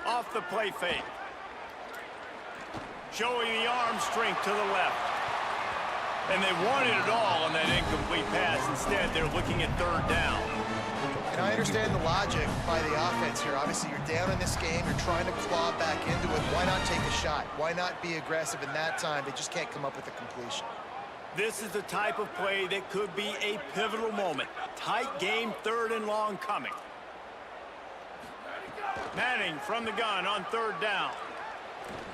Off the play fake. Showing the arm strength to the left. And they wanted it all on that incomplete pass. Instead, they're looking at 3rd down. And I understand the logic by the offense here. Obviously, you're down in this game. You're trying to claw back into it. Why not take a shot? Why not be aggressive in that time? They just can't come up with a completion. This is the type of play that could be a pivotal moment. Tight game, 3rd and long coming. Manning from the gun on 3rd down.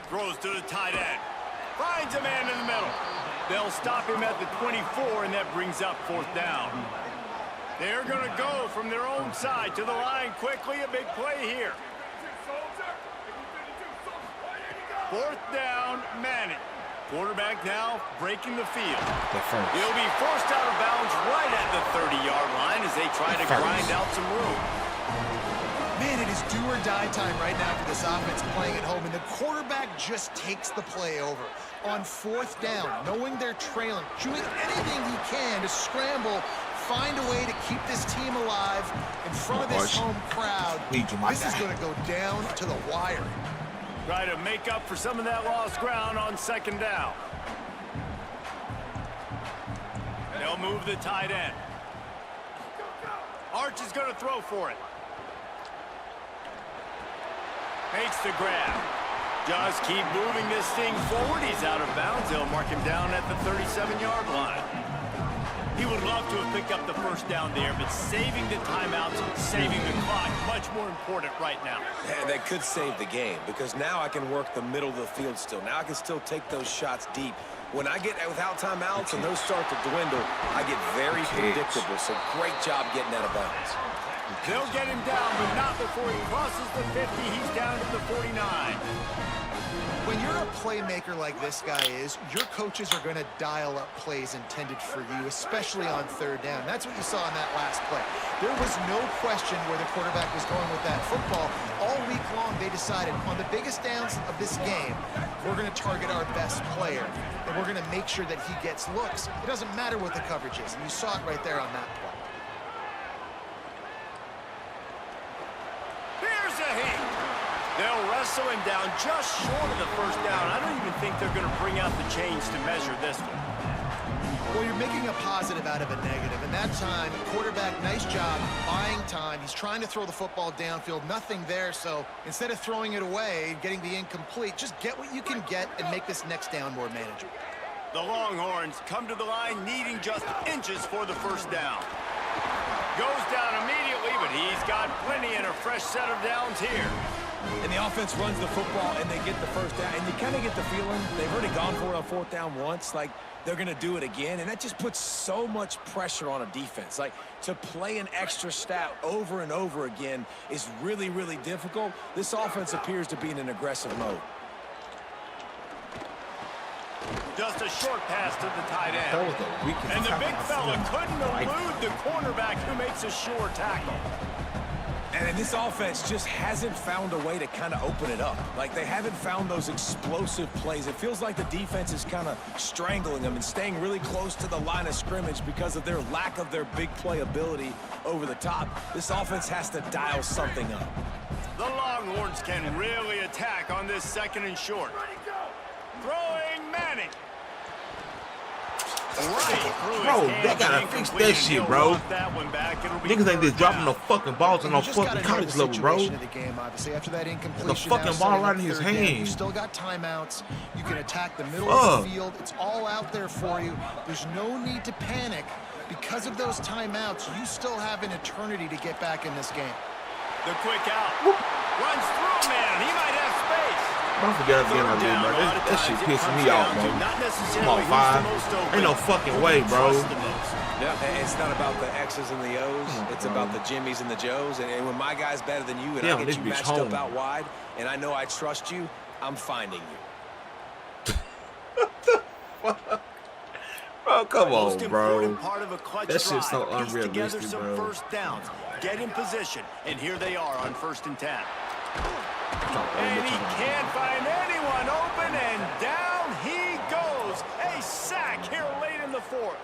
Throws to the tight end. Finds a man in the middle. They'll stop him at the 24, and that brings up 4th down. They're going to go from their own side to the line quickly. A big play here. 4th down, Manning. Quarterback now breaking the field. He'll be forced out of bounds right at the 30-yard line as they try to grind out some room. Man, it is do or die time right now for this offense playing at home, and the quarterback just takes the play over. On 4th down, knowing they're trailing, doing anything he can to scramble, find a way to keep this team alive in front of this home crowd. This is going to go down to the wire. Try to make up for some of that lost ground on 2nd down. They'll move the tight end. Arch is going to throw for it. Makes the grab. Just keep moving this thing forward. He's out of bounds. They'll mark him down at the 37-yard line. He would love to have picked up the first down there, but saving the timeouts, saving the clock, much more important right now. Yeah, that could save the game because now I can work the middle of the field still. Now I can still take those shots deep. When I get without timeouts and those start to dwindle, I get very predictable. So great job getting out of bounds. They'll get him down, but not before he crosses the 50. He's down to the 49. When you're a playmaker like this guy is, your coaches are going to dial up plays intended for you, especially on third down. That's what you saw in that last play. There was no question where the quarterback was going with that football. All week long, they decided on the biggest downs of this game, we're going to target our best player, and we're going to make sure that he gets looks. It doesn't matter what the coverage is, and you saw it right there on that play. Here's a hit. They'll wrestle him down just short of the first down. I don't even think they're going to bring out the chains to measure this one. Well, you're making a positive out of a negative. And that time, quarterback, nice job buying time. He's trying to throw the football downfield. Nothing there. So instead of throwing it away and getting the incomplete, just get what you can get and make this next down more manageable. The Longhorns come to the line needing just inches for the first down. Goes down immediately, but he's got plenty and a fresh set of downs here. And the offense runs the football, and they get the first down. And you kind of get the feeling they've already gone for it on fourth down once. Like, they're going to do it again. And that just puts so much pressure on a defense. Like, to play an extra snap over and over again is really, really difficult. This offense appears to be in an aggressive mode. Just a short pass to the tight end. That was the weakest And the big fella tackle couldn't elude the cornerback who makes a sure tackle. And this offense just hasn't found a way to kind of open it up. Like, they haven't found those explosive plays. It feels like the defense is kind of strangling them and staying really close to the line of scrimmage because of their lack of their big play ability over the top. This offense has to dial something up. The Longhorns can really attack on this second and short. Throwing Manning. Bro, they gotta fix that shit, bro. Niggas ain't just dropping no fucking balls on no fucking college level, bro. The fucking ball right in his hand. You still got timeouts. You can attack the middle of the field. It's all out there for you. There's no need to panic. Because of those timeouts, you still have an eternity to get back in this game. The quick out. Runs through, man. He might have space. Don't forget again, bro. That shit pissing me off, bro. Come on, 5. Ain't no fucking way, bro. Yeah, it's not about the X's and the O's. It's about the Jimmys and the Joes. And when my guy's better than you and I get you matched up out wide, and I know I trust you, I'm finding you. What the fuck? Bro, come on, bro. Part of a clutch that shit's so drive. unrealistic, some bro. First downs, get in position, and here they are on 1st and 10. And he can't find anyone open, and down he goes. A sack here late in the 4th.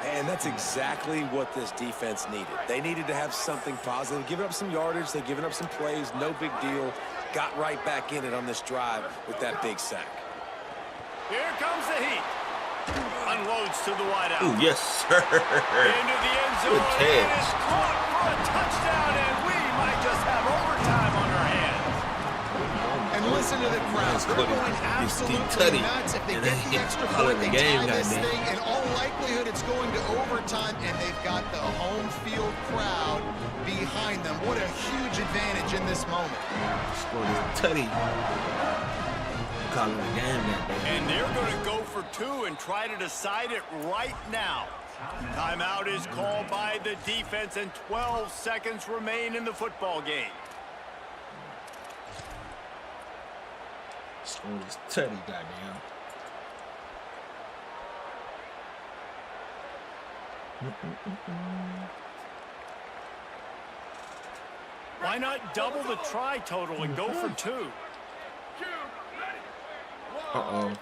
And that's exactly what this defense needed. They needed to have something positive. Giving up some yardage, they've given up some plays, no big deal. Got right back in it on this drive with that big sack. Here comes the heat. Unloads to the wideout. Ooh, yes, sir. Into the end zone. Good catch. And it's caught for a touchdown, and we might just have overtime on our hands. And listen to the crowd. They're going absolutely nuts. If they get the extra point, they tie this thing. In all likelihood, it's going to overtime, and they've got the home field crowd behind them. What a huge advantage in this moment. Scored a tutty. Calling the game that day. And they're going to go for 2 and try to decide it right now. Timeout is called by the defense, and 12 seconds remain in the football game. Scored his tutty, goddamn. Why not double the try total and go for 2? Uh-oh.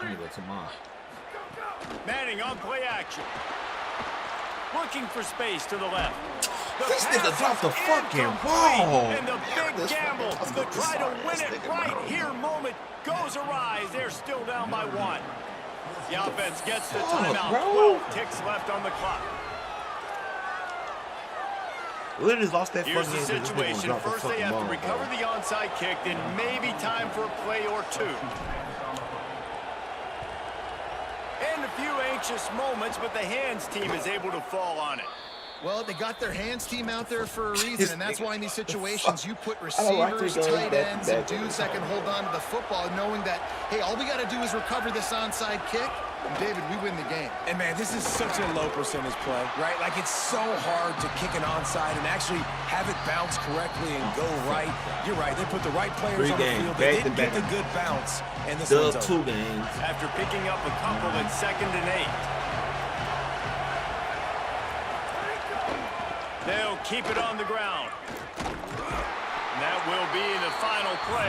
I need to go to mine. Manning on play action. Looking for space to the left. This nigga dropped the fucking ball. And the big gamble to try to win it right here moment goes awry. They're still down by 1. The offense gets the timeout. 12 ticks left on the clock. Literally lost that Here's fucking the game. situation. First they have to recover the onside kick, then maybe time for a play or 2. And to few anxious moments, but the hands team is able to fall on it. Well, they got their hands team out there for a reason, and that's why in these situations you put like receivers, to go tight back ends, to and back. dudes that can hold on to the football, knowing that, hey, all we got to do is recover this onside kick, and David, we win the game. And, man, this is such a low percentage play, right? Like, it's so hard to kick an onside and actually have it bounce correctly and go right. You're right. They put the right players on the field. They didn't get the good bounce, and this one's over. 2 games. After picking up a couple at 2nd and 8. They'll keep it on the ground. And that will be the final play.